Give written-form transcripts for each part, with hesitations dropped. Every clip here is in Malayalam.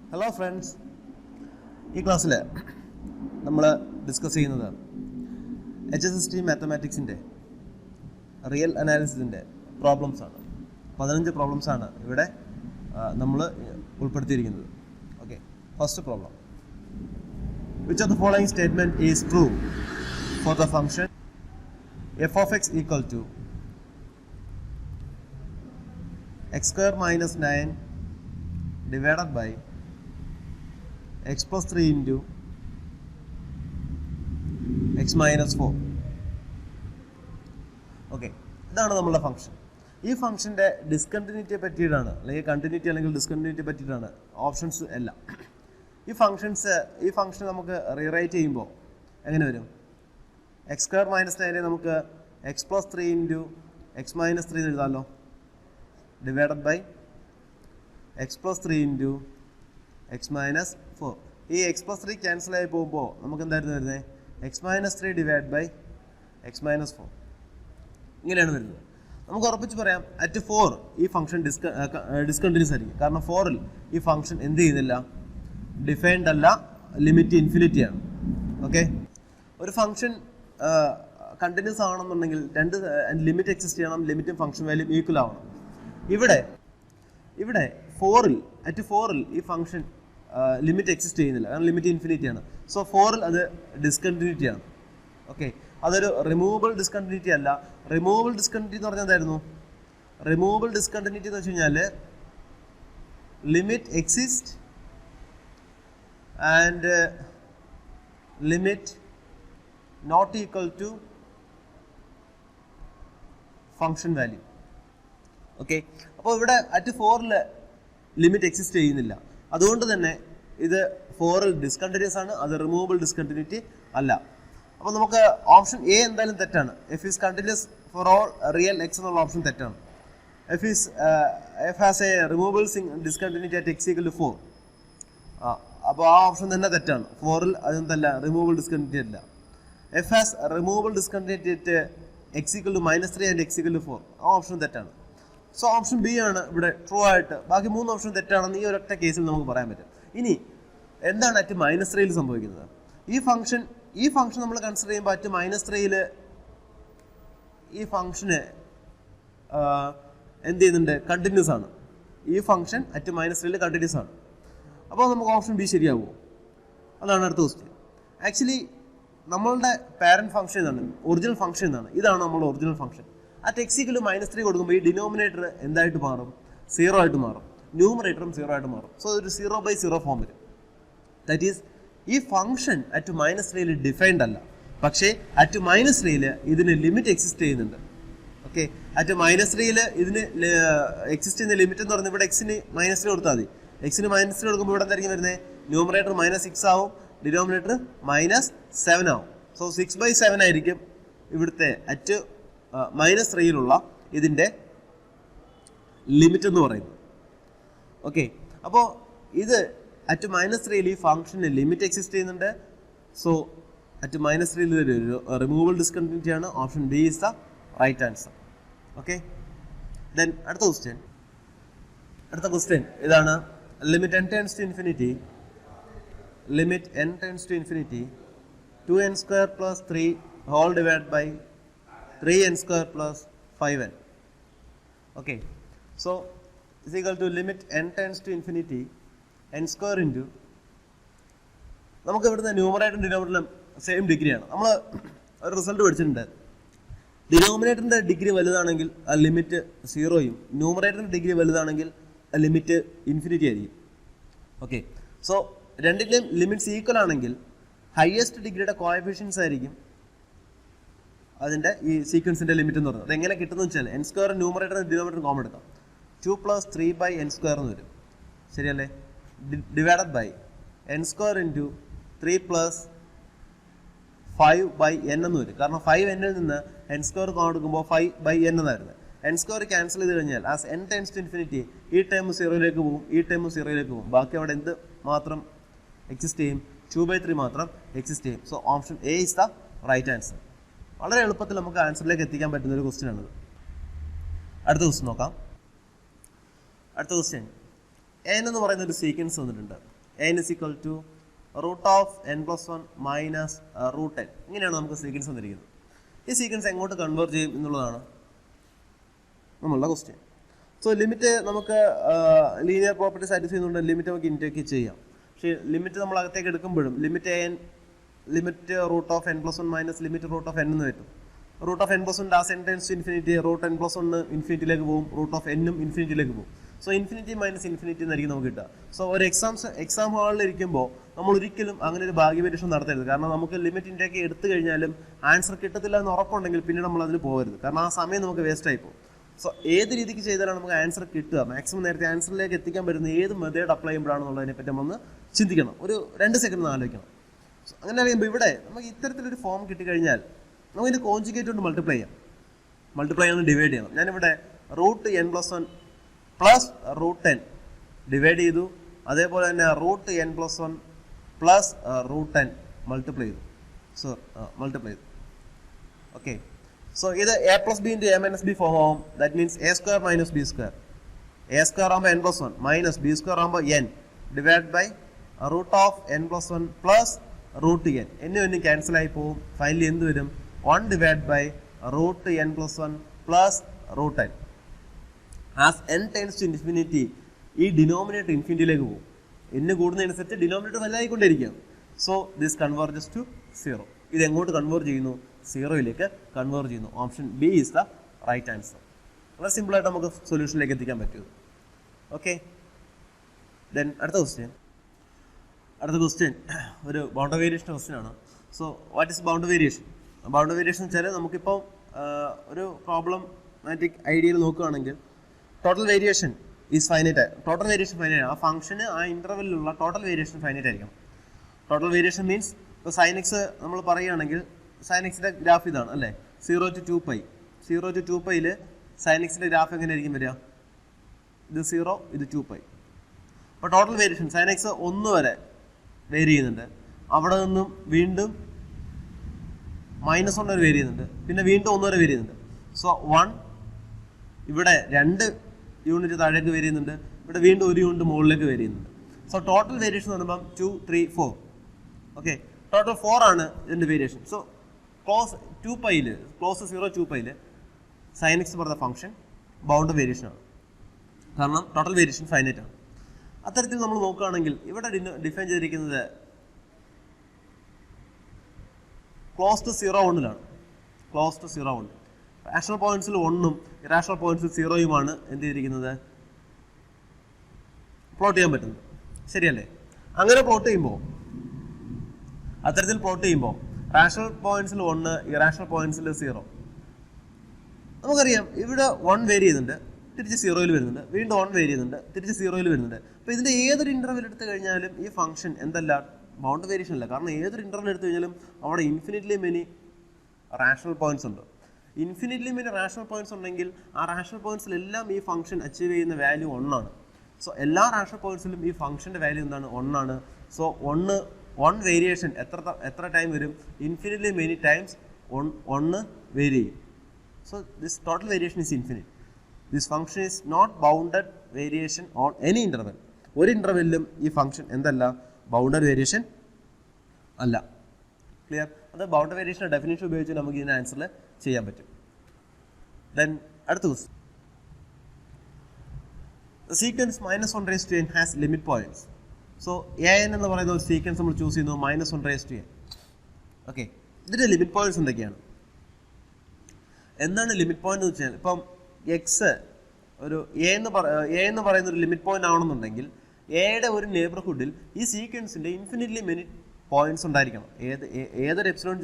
Hello friends, ഈ ക്ലാസ്സിൽ നമ്മൾ ഡിസ്കസ് ചെയ്യുന്നത് HSST മാത്തമാറ്റിക്സിൻ്റെ റിയൽ അനാലിസിസിൻ്റെ പ്രോബ്ലംസ് ആണ്. 15 പ്രോബ്ലംസ് ആണ് ഇവിടെ നമ്മൾ ഉൾപ്പെടുത്തിയിരിക്കുന്നത്. Okay, first problem. Which of the following statement is true for the function f of x equal to x square minus 9 divided by x plus 3 into x minus 4. Okay, ഇതാണ് നമ്മളുടെ ഫംഗ്ഷൻ. ഈ ഫംഗ്ഷൻ്റെ ഡിസ്കണ്ടിന്യൂറ്റിയെ പറ്റിയിട്ടാണ്, അല്ലെങ്കിൽ കണ്ടിന്യൂറ്റി അല്ലെങ്കിൽ ഡിസ്കണ്ടിന്യൂറ്റിയെ പറ്റിയിട്ടാണ് ഓപ്ഷൻസ് എല്ലാം. ഈ ഫംഗ്ഷൻ നമുക്ക് റീറൈറ്റ് ചെയ്യുമ്പോൾ എങ്ങനെ വരും? എക്സ് സ്ക്വയർ മൈനസ് 9 നമുക്ക് x plus 3 into x minus 3 എന്ന് എഴുതാമല്ലോ, divided by x plus 3 into x minus 4. ഈ എക്സ് പ്ലസ് 3 ക്യാൻസൽ ആയി പോകുമ്പോൾ നമുക്ക് എന്തായിരുന്നു വരുന്നത്? X minus 3 divide by X minus 4 ഇങ്ങനെയാണ് വരുന്നത്. നമുക്ക് ഉറപ്പിച്ച് പറയാം അറ്റ് 4 ഈ ഫംഗ്ഷൻ ഡിസ്കണ്ടിന്യൂസ് ആയിരിക്കും. കാരണം 4ൽ ഈ ഫംഗ്ഷൻ എന്ത് ചെയ്യുന്നില്ല? ഡിഫൈൻഡ് അല്ല, ലിമിറ്റ് ഇൻഫിനിറ്റി ആണ്. ഓക്കെ, ഒരു ഫംഗ്ഷൻ കണ്ടിന്യൂസ് ആവണമെന്നുണ്ടെങ്കിൽ രണ്ട് ലിമിറ്റ് എക്സിസ്റ്റ് ചെയ്യണം, ലിമിറ്റും ഫംഗ്ഷൻ വാല്യൂം ഈക്വൽ ആവണം. ഇവിടെ 4ൽ ഈ ഫംഗ്ഷൻ ലിമിറ്റ് എക്സിസ്റ്റ് ചെയ്യുന്നില്ല, കാരണം ലിമിറ്റ് ഇൻഫിനിറ്റി ആണ്. സോ 4ൽ അത് ഡിസ്കണ്ടിന്യൂറ്റി ആണ്. ഓക്കെ, അതൊരു റിമൂവബിൾ ഡിസ്കണ്ടിന്യൂറ്റി അല്ല. റിമൂവബിൾ ഡിസ്കണ്ടിന്യൂറ്റി എന്ന് പറഞ്ഞാൽ എന്തായിരുന്നു? റിമൂവബിൾ ഡിസ്കണ്ടിന്യൂറ്റി എന്ന് വെച്ച് കഴിഞ്ഞാൽ limit exist and limit not equal to function value. Okay, അപ്പോൾ ഇവിടെ അറ്റ് 4ൽ ലിമിറ്റ് എക്സിസ്റ്റ് ചെയ്യുന്നില്ല. അതുകൊണ്ട് തന്നെ ഇത് 4ൽ ഡിസ്കണ്ടിന്യൂസ് ആണ്, അത് റിമൂവബിൾ ഡിസ്കണ്ടിന്യൂറ്റി അല്ല. അപ്പോൾ നമുക്ക് ഓപ്ഷൻ എ എന്തായാലും തെറ്റാണ്. F is continuous for all real X എന്നുള്ള ഓപ്ഷൻ തെറ്റാണ്. F has a removable discontinuity at X equal to 4. അപ്പോൾ ആ ഓപ്ഷൻ തന്നെ തെറ്റാണ്. 4ൽ അതെന്തല്ല, റിമൂവബിൾ ഡിസ്കണ്ടിന്യൂറ്റി അല്ല. F has removable discontinuity at X equal to -3 and X equal to 4. ആ ഓപ്ഷൻ തെറ്റാണ്. സോ ഓപ്ഷൻ ബി ആണ് ഇവിടെ ട്രൂ ആയിട്ട്. ബാക്കി 3 ഓപ്ഷൻ തെറ്റാണെന്ന് ഈ ഒരൊറ്റ കേസിൽ നമുക്ക് പറയാൻ പറ്റും. ഇനി എന്താണ് അറ്റ് -3ൽ സംഭവിക്കുന്നത്? ഈ ഫംഗ്ഷൻ നമ്മൾ കൺസിഡർ ചെയ്യുമ്പോൾ അറ്റ് -3ൽ ഈ ഫംഗ്ഷന് എന്ത് ചെയ്യുന്നുണ്ട്? കണ്ടിന്യൂസ് ആണ്. ഈ ഫംഗ്ഷൻ അറ്റ് -3ൽ കണ്ടിന്യൂസ് ആണ്. അപ്പോൾ നമുക്ക് ഓപ്ഷൻ ബി ശരിയാകുമോ? അതാണ് അടുത്ത ക്വസ്റ്റ്യൻ. ആക്ച്വലി നമ്മളുടെ പാരന്റ് ഫംഗ്ഷൻ ഇതാണ്, ഒറിജിനൽ ഫംഗ്ഷൻ ഇതാണ്. ഇതാണ് നമ്മുടെ original function. At X equal to -3 കൊടുക്കുമ്പോൾ ഈ ഡിനോമിനേറ്റർ എന്തായിട്ട് മാറും? 0 ആയിട്ട് മാറും. ന്യൂമറേറ്ററും 0 ആയിട്ട് മാറും. സോ ഒരു 0/0 ഫോം വരും. ദാറ്റ് ഈസ് ഈ ഫംഗ്ഷൻ അറ്റ് -3ൽ ഡിഫൈൻഡ് അല്ല, പക്ഷേ അറ്റ് -3ൽ ഇതിന് ലിമിറ്റ് എക്സിസ്റ്റ് ചെയ്യുന്നുണ്ട്. ഓക്കെ, അറ്റ് -3ൽ ഇതിന് എക്സിസ്റ്റ് ചെയ്യുന്ന ലിമിറ്റ് എന്ന് പറഞ്ഞാൽ ഇവിടെ എക്സിന് -3 കൊടുത്താൽ മതി. എക്സിന് -3 കൊടുക്കുമ്പോൾ ഇവിടെ എന്തായിരിക്കും വരുന്നത്? ന്യൂമറേറ്റർ -6 ആവും, ഡിനോമിനേറ്റർ -7 ആവും. സോ 6/7 ആയിരിക്കും ഇവിടുത്തെ അറ്റ് -3ലുള്ള ഇതിൻ്റെ ലിമിറ്റ് എന്ന് പറയുന്നത്. ഓക്കെ, അപ്പോൾ ഇത് അറ്റ് -3ൽ ഈ ഫംഗ്ഷന് ലിമിറ്റ് എക്സിസ്റ്റ് ചെയ്യുന്നുണ്ട്. സോ അറ്റ് -3ൽ ഒരു റിമൂവബിൾ ഡിസ്കണ്ടിന്യൂറ്റി ആണ്. Option B is the right answer. Okay, then അടുത്ത ക്വസ്റ്റ്യൻ ഇതാണ്. Limit n tends to infinity 2n square plus 3 whole divided by 3n square plus 5n. Okay, so is equal to limit n tends to infinity n square into, നമുക്ക് ഇവിടുന്ന് ന്യൂമറേറ്ററും ഡിനോമിനേറ്ററും സെയിം ഡിഗ്രിയാണ്. നമ്മൾ ഒരു റിസൾട്ട് പഠിച്ചിട്ടുണ്ട്. ഡിനോമിനേറ്ററിൻ്റെ ഡിഗ്രി വലുതാണെങ്കിൽ ആ ലിമിറ്റ് 0യും ന്യൂമറേറ്ററിൻ്റെ ഡിഗ്രി വലുതാണെങ്കിൽ ആ ലിമിറ്റ് ഇൻഫിനിറ്റി ആയിരിക്കും. ഓക്കെ, സോ രണ്ടിൻ്റെയും ലിമിറ്റ്സ് ഈക്വൽ ആണെങ്കിൽ ഹയസ്റ്റ് ഡിഗ്രിയുടെ കോഎഫിഷ്യൻസ് ആയിരിക്കും അതിൻ്റെ ഈ സീക്വൻസിൻ്റെ ലിമിറ്റ് എന്ന് പറയുന്നത്. അതെങ്ങനെ കിട്ടുന്നത് വെച്ചാൽ n square numerator denominator common എടുക്കാം. 2 + 3/n സ്ക്വയർ എന്ന് വരും, ശരിയല്ലേ? Divided by n square into 3 + 5/n എന്ന് വരും. കാരണം 5n-ൽ നിന്ന് n സ്ക്വയർ കോമൺ എടുക്കുമ്പോൾ 5/n എന്നായിരുന്നു. n സ്ക്വയർ ക്യാൻസൽ ചെയ്ത് കഴിഞ്ഞാൽ as n tends to infinity ഈ ടൈം 0യിലേക്ക് പോകും, ഈ ടൈം 0യിലേക്ക് പോകും. ബാക്കി അവിടെ എന്ത് മാത്രം എക്സിസ്റ്റ് ചെയ്യും? 2/3 മാത്രം എക്സിസ്റ്റ് ചെയ്യും. So option A is the right answer. വളരെ എളുപ്പത്തിൽ നമുക്ക് ആൻസറിലേക്ക് എത്തിക്കാൻ പറ്റുന്ന ഒരു ക്വസ്റ്റ്യൻ ആണിത്. അടുത്ത ക്വസ്റ്റ്യൻ നോക്കാം. അടുത്ത ക്വസ്റ്റ്യൻ, n എന്ന് പറയുന്ന ഒരു സീക്വൻസ് വന്നിട്ടുണ്ട്. n is equal to root of n plus 1 minus root n. ഇങ്ങനെയാണ് നമുക്ക് സീക്വൻസ് വന്നിരിക്കുന്നത്. ഈ സീക്വൻസ് എങ്ങോട്ട് കൺവേർട്ട് ചെയ്യും എന്നുള്ളതാണ് നമ്മളുടെ ക്വസ്റ്റ്യൻ. സോ ലിമിറ്റ് നമുക്ക് ലീനിയർ പ്രോപ്പർട്ടി സാറ്റിസ്ഫൈ ചെയ്യുന്നുണ്ട്, ലിമിറ്റ് നമുക്ക് ഇൻടേക്ക് ചെയ്യാം. പക്ഷേ ലിമിറ്റ് നമ്മൾ അകത്തേക്ക് എടുക്കുമ്പോഴും limit root of n plus 1 minus limit root of n എന്ന് വരും. Root of n plus 1 as n tends to infinity, root n plus 1 ഇൻഫിനിറ്റിയിലേക്ക് പോകും, റൂട്ട് ഓഫ് n ഇൻഫിനിറ്റിയിലേക്ക് പോകും. സോ ഇൻഫിനിറ്റി മൈനസ് ഇൻഫിനിറ്റി എന്നായിരിക്കും നമുക്ക് കിട്ടുക. സോ ഒരു എക്സാം ഹാളിൽ ഇരിക്കുമ്പോൾ നമ്മൾ ഒരിക്കലും അങ്ങനെ ഒരു ഭാഗ്യപരീക്ഷണം നടത്തരുത്. കാരണം നമുക്ക് ലിമിറ്റ് ഇൻടേക്ക് എടുത്തു കഴിഞ്ഞാലും ആൻസർ കിട്ടത്തില്ല എന്ന് ഉറപ്പുണ്ടെങ്കിൽ പിന്നീട് നമ്മൾ അതിന് പോകരുത്. കാരണം ആ സമയം നമുക്ക് വേസ്റ്റ് ആയി പോകും. സോ ഏത് രീതിക്ക് ചെയ്താലാണ് നമുക്ക് ആൻസർ കിട്ടുക, മാക്സിമം നേരത്തെ ആൻസറിലേക്ക് എത്തിക്കാൻ പറ്റുന്ന ഏത് മെത്തേഡ് അപ്ലൈ ചെയ്യുമ്പോഴാണെന്നുള്ളതിനെ പറ്റി നമ്മളൊന്ന് ചിന്തിക്കണം. ഒരു 2 സെക്കൻഡ് ആലോചിക്കണം. സോ അങ്ങനെ അറിയുമ്പോൾ ഇവിടെ നമുക്ക് ഇത്തരത്തിലൊരു ഫോം കിട്ടിക്കഴിഞ്ഞാൽ നമുക്ക് ഇതിൻ്റെ കോൺജുഗേറ്റ് കൊണ്ട് മൾട്ടിപ്ലൈ ഒന്ന് ഡിവൈഡ് ചെയ്യണം. ഞാനിവിടെ root n plus 1 plus root n divide ചെയ്തു. അതേപോലെ തന്നെ root n plus 1 plus root n multiply ചെയ്തു. ഓക്കെ. സോ ഇത് a plus b into a minus b form ആവും. That means a square minus b square. a square ആകുമ്പോൾ n plus 1 minus b square ആകുമ്പോൾ n divide by root of n plus 1 plus root n. എന്നും ക്യാൻസൽ ആയി പോകും. ഫൈനലി എന്ത് വരും? 1 divide by root n plus 1 plus root n. As n tends to infinity ഈ ഡിനോമിനേറ്റർ ഇൻഫിനിറ്റിയിലേക്ക് പോകും. n കൂടുന്നതനുസരിച്ച് ഡിനോമിനേറ്റർ വലുതായിക്കൊണ്ടിരിക്കും. So this converges to 0. ഇത് എങ്ങോട്ട് കൺവേർട്ട് ചെയ്യുന്നു? 0യിലേക്ക് കൺവേർട്ട് ചെയ്യുന്നു. Option B is the right answer. വളരെ സിമ്പിളായിട്ട് നമുക്ക് സൊല്യൂഷനിലേക്ക് എത്തിക്കാൻ പറ്റും. ഓക്കെ. ദെൻ അടുത്ത ക്വസ്റ്റ്യൻ ഒരു ബൗണ്ടറി വേരിയേഷൻ ക്വസ്റ്റ്യൻ ആണ്. So what is boundary variation? Boundary variation വെച്ചാൽ നമുക്കിപ്പോൾ ഒരു പ്രോബ്ലമാറ്റിക് ഐഡിയയിൽ നോക്കുകയാണെങ്കിൽ total variation is finite. Total variation finite. ആ ഫംഗ്ഷന് ആ ഇൻ്റർവെല്ലിലുള്ള ടോട്ടൽ വേരിയേഷൻ ഫൈനൈറ്റ് ആയിരിക്കണം. ടോട്ടൽ വേരിയേഷൻ മീൻസ് ഇപ്പോൾ sin x നമ്മൾ പറയുകയാണെങ്കിൽ sin xന്റെ ഗ്രാഫ് ഇതാണ് അല്ലേ, 0 to 2π. 0 to 2πയിൽ sin xന്റെ ഗ്രാഫ് എങ്ങനെയായിരിക്കും വരിക? ഇത് 0, ഇത് 2π. അപ്പോൾ ടോട്ടൽ വേരിയേഷൻ sin x 1 വരെ വേരി ചെയ്യുന്നുണ്ട്, അവിടെ നിന്നും വീണ്ടും -1 വരെ വേരി ചെയ്യുന്നുണ്ട്, പിന്നെ വീണ്ടും 1 വരെ വേരി ചെയ്യുന്നുണ്ട്. സോ 1 ഇവിടെ 2 യൂണിറ്റ് താഴേക്ക് വേരി ചെയ്യുന്നുണ്ട്, ഇവിടെ വീണ്ടും 1 യൂണിറ്റ് മുകളിലേക്ക് വേരി ചെയ്യുന്നുണ്ട്. സോ ടോട്ടൽ വേരിയേഷൻ എന്ന് പറയുമ്പം 2, 3, 4. ഓക്കെ, ടോട്ടൽ 4 ആണ് ഇതിൻ്റെ വേരിയേഷൻ. സോ ക്ലോസ് 2πയിൽ ക്ലോസ് 0 2πയിൽ sin x പറഞ്ഞ ഫംഗ്ഷൻ ബൗണ്ടറി വേരിയേഷൻ ആണ്. കാരണം ടോട്ടൽ വേരിയേഷൻ ഫൈനൈറ്റ് ആണ്. അത്തരത്തിൽ നമ്മൾ നോക്കുകയാണെങ്കിൽ ഇവിടെ ഡിഫൈൻ ചെയ്തിരിക്കുന്നത് ക്ലോസ് ടു 0 1ലാണ്. Close to 0 1. റാഷണൽ പോയിന്റ്സിൽ 1ഉം ഇറാഷണൽ പോയിന്റ്സിൽ 0യുമാണ് എന്ത് ചെയ്തിരിക്കുന്നത്? പ്ലോട്ട് ചെയ്യാൻ പറ്റുന്നത്. ശരിയല്ലേ? അങ്ങനെ അത്തരത്തിൽ പ്ലോട്ട് ചെയ്യുമ്പോൾ റാഷണൽ പോയിന്റ്സിൽ 1, ഇറാഷണൽ പോയിന്റ്സിൽ 0. നമുക്കറിയാം ഇവിടെ 1 വേരി ചെയ്യുന്നുണ്ട്, തിരിച്ച് 0യിൽ വരുന്നുണ്ട്, വീണ്ടും 1 വേരി ചെയ്യുന്നുണ്ട്, തിരിച്ച് 0യിൽ വരുന്നുണ്ട്. അപ്പോൾ ഇതിൻ്റെ ഏതൊരു ഇൻ്റർവെൽ എടുത്തു കഴിഞ്ഞാലും ഈ ഫംഗ്ഷൻ എന്തല്ല, ബൗണ്ടറി വേരിയേഷൻ അല്ല. കാരണം ഏതൊരു ഇൻ്റർവെൽ എടുത്തു കഴിഞ്ഞാലും അവിടെ ഇൻഫിനിറ്റ്ലി മെനി റാഷണൽ പോയിന്റ്സ് ഉണ്ട്. ഇൻഫിനിറ്റ്ലി മെനി റാഷണൽ പോയിന്റ്സ് ഉണ്ടെങ്കിൽ ആ റാഷണൽ പോയിന്റ്സിലെല്ലാം ഈ ഫംഗ്ഷൻ അച്ചീവ് ചെയ്യുന്ന വാല്യൂ 1 ആണ്. സോ എല്ലാ റാഷണൽ പോയിന്റ്സിലും ഈ ഫംഗ്ഷൻ്റെ വാല്യൂ എന്താണ്? 1 ആണ്. സോ 1 വേരിയേഷൻ എത്ര ടൈം വരും? ഇൻഫിനിറ്റ്ലി മെനി ടൈംസ് 1 വേരി ചെയ്യും. So this total variation is infinite. This function is not bounded variation on any interval. ഒരു ഇൻ്റർവെല്ലിലും ഈ ഫംഗ്ഷൻ എന്തല്ല? ബൗണ്ടഡ് വേരിയേഷൻ അല്ല. ക്ലിയർ? അത് ബൗണ്ടറി വേരിയേഷൻ്റെ ഡെഫിനേഷൻ ഉപയോഗിച്ച് നമുക്ക് ഇതിന് ആൻസറിൽ ചെയ്യാൻ പറ്റും. ദെൻ അടുത്ത question. Sequence -1n has limit points. So an എന്ന് പറയുന്ന ഒരു സീക്വൻസ് നമ്മൾ ചൂസ് ചെയ്യുന്നു -1n. ഓക്കെ, ഇതിൻ്റെ ലിമിറ്റ് പോയിന്റ്സ് എന്തൊക്കെയാണ്? എന്താണ് ലിമിറ്റ് പോയിന്റ് എന്ന് വെച്ചാൽ, ഇപ്പം എക്സ് ഒരു എ എന്ന് പറയുന്ന ഒരു ലിമിറ്റ് പോയിന്റ് ആണെന്നുണ്ടെങ്കിൽ എയുടെ ഒരു നെയ്ബർഹുഡിൽ ഈ സീക്വൻസിൻ്റെ ഇൻഫിനിറ്റ്ലി മെനി പോയിന്റ്സ് ഉണ്ടായിരിക്കണം. ഏതൊരു എപ്സിലോൺ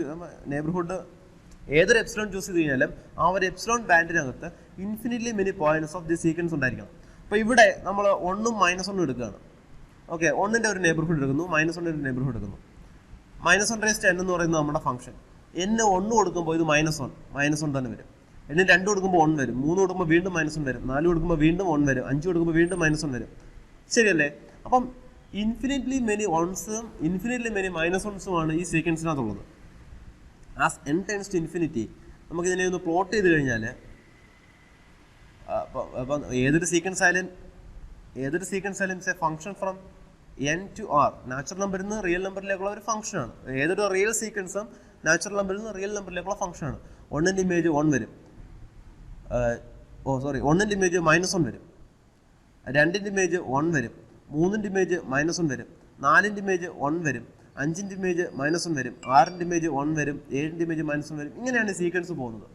ചൂസ് ചെയ്ത് കഴിഞ്ഞാലും ആ ഒരു എപ്സിലോൺ ബാൻഡിനകത്ത് infinitely many points of the sequence ഉണ്ടായിരിക്കണം. അപ്പോൾ ഇവിടെ നമ്മൾ 1ഉം -1ഉം എടുക്കുകയാണ്. ഓക്കെ, 1ൻ്റെ ഒരു നെയ്ബർഹുഡ് എടുക്കുന്നു, -1ൻ്റെ ഒരു നെയ്ബർഹുഡ് എടുക്കുന്നു. -1n എന്ന് പറയുന്നത് നമ്മുടെ ഫംഗ്ഷൻ. n 1 കൊടുക്കുമ്പോൾ ഇത് -1 തന്നെ വരും. n 2 കൊടുക്കുമ്പോൾ 1 വരും, 3 കൊടുക്കുമ്പോൾ വീണ്ടും -1 വരും, 4 കൊടുക്കുമ്പോൾ വീണ്ടും 1 വരും, 5 കൊടുക്കുമ്പോൾ വീണ്ടും -1 വരും. ശരിയല്ലേ? അപ്പം ഇൻഫിനിറ്റ്ലി മെനി 1സും ഇൻഫിനിറ്റ്ലി മെനി -1സുമാണ് ഈ സീക്വൻസിനകത്തുള്ളത്. As n tends to infinity നമുക്കിതിനെ ഒന്ന് പ്ലോട്ട് ചെയ്ത് കഴിഞ്ഞാൽ അപ്പം ഏതൊരു സീക്വൻസ് ആയാലും function from N to R natural നമ്പറിൽ നിന്ന് റിയൽ നമ്പറിലേക്കുള്ള ഒരു ഫംഗ്ഷനാണ്. ഏതൊരു റിയൽ സീക്വൻസും നാച്ചുറൽ നമ്പറിൽ നിന്ന് റിയൽ നമ്പറിലേക്കുള്ള ഫംഗ്ഷനാണ്. 1ൻ്റെ ഇമേജ് 1 വരും, 1ൻ്റെ ഇമേജ് -1 വരും, 2ൻ്റെ ഇമേജ് 1 വരും, 3ൻ്റെ ഇമേജ് -1 വരും, 4ൻ്റെ ഇമേജ് 1 വരും, 5ൻ്റെ ഇമേജ് -1 വരും, 6ൻ്റെ ഇമേജ് 1 വരും, 7ൻ്റെ ഇമേജ് -1 വരും. ഇങ്ങനെയാണ് സീക്വൻസ് പോകുന്നത്.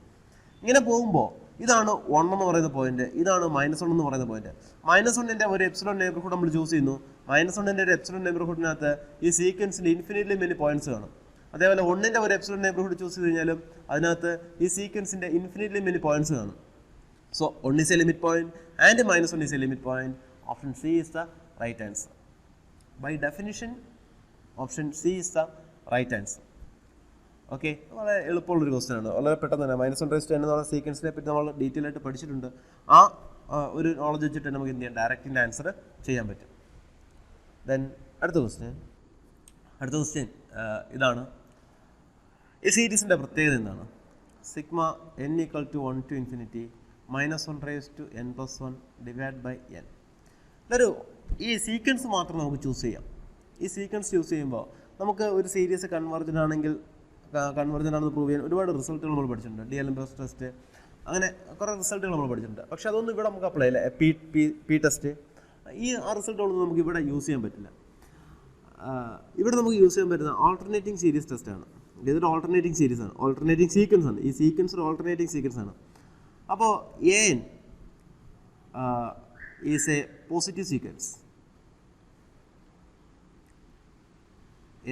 ഇങ്ങനെ പോകുമ്പോൾ ഇതാണ് 1 എന്ന് പറയുന്ന പോയിന്റ്, ഇതാണ് -1 എന്ന് പറയുന്ന പോയിന്റ്. -1ൻ്റെ ഒരു എപ്സിലോൺ നെയ്ബർഹുഡ് നമ്മൾ ചൂസ് ചെയ്യുന്നു. -1ൻ്റെ ഒരു എപ്സിലോൺ നെയ്ബർഹുഡിനകത്ത് ഈ സീക്വൻസിൽ ഇൻഫിനിറ്റ്ലി മെനി പോയിന്റ്സ് കാണും. അതേപോലെ 1ൻ്റെ ഒരു എപ്സിലോൺ നെയ്ബർഹുഡ് ചൂസ് ചെയ്ത് കഴിഞ്ഞാലും അതിനകത്ത് ഈ സീക്വൻസിന്റെ ഇൻഫിനിറ്റ്ലി മെനി പോയിന്റ്സ് കാണും. So 1 is a limit point and -1 is a limit point. Option C is the right answer. By definition, option C is the right answer. Okay, വളരെ എളുപ്പമുള്ളൊരു ക്വസ്റ്റ്യൻ ആണ്. വളരെ പെട്ടെന്ന് തന്നെ -1 എന്ന് പറയുന്ന സീക്വൻസിനെ പറ്റി നമ്മൾ ഡീറ്റെയിൽ ആയിട്ട് പഠിച്ചിട്ടുണ്ട്. ആ ഒരു നോളജ് വെച്ചിട്ട് നമുക്ക് എന്ത് ചെയ്യാം, ഡയറക്റ്റിൻ്റെ ആൻസർ ചെയ്യാൻ പറ്റും. ദെൻ അടുത്ത ക്വസ്റ്റ്യൻ ഇതാണ്. ഈ സീരീസിൻ്റെ പ്രത്യേകത എന്താണ്? Sigma n = 1 to infinity -1n+1 divide by n. ഈ സീക്വൻസ് മാത്രം നമുക്ക് ചൂസ് ചെയ്യാം. ഈ സീക്വൻസ് ചൂസ് ചെയ്യുമ്പോൾ നമുക്ക് ഒരു സീരീസ് കൺവെർജൻ്റ് ആണെന്ന് പ്രൂവ് ചെയ്യാൻ ഒരുപാട് റിസൾട്ടുകൾ നമ്മൾ പഠിച്ചിട്ടുണ്ട്. DLMS ടെസ്റ്റ്, അങ്ങനെ കുറേ റിസൾട്ടുകൾ നമ്മൾ പഠിച്ചിട്ടുണ്ട്. പക്ഷേ അതൊന്നും ഇവിടെ നമുക്ക് അപ്ലൈ ചെയ്യില്ല. പി ടെസ്റ്റ്, ആ റിസൾട്ടുകളൊന്നും നമുക്ക് ഇവിടെ യൂസ് ചെയ്യാൻ പറ്റില്ല. ഇവിടെ നമുക്ക് യൂസ് ചെയ്യാൻ പറ്റുന്ന ഓൾട്ടർനേറ്റിംഗ് സീരീസ് ടെസ്റ്റാണ്. ഇതൊരു ഓൾട്ടർനേറ്റിംഗ് സീരീസ് ആണ്, ഓൾട്ടർനേറ്റിംഗ് സീക്വൻസ് ആണ്. ഈ സീക്വൻസ് ഒരു ഓൾട്ടർനേറ്റിംഗ് സീക്വൻസ് ആണ്. അപ്പോൾ an is a positive sequence.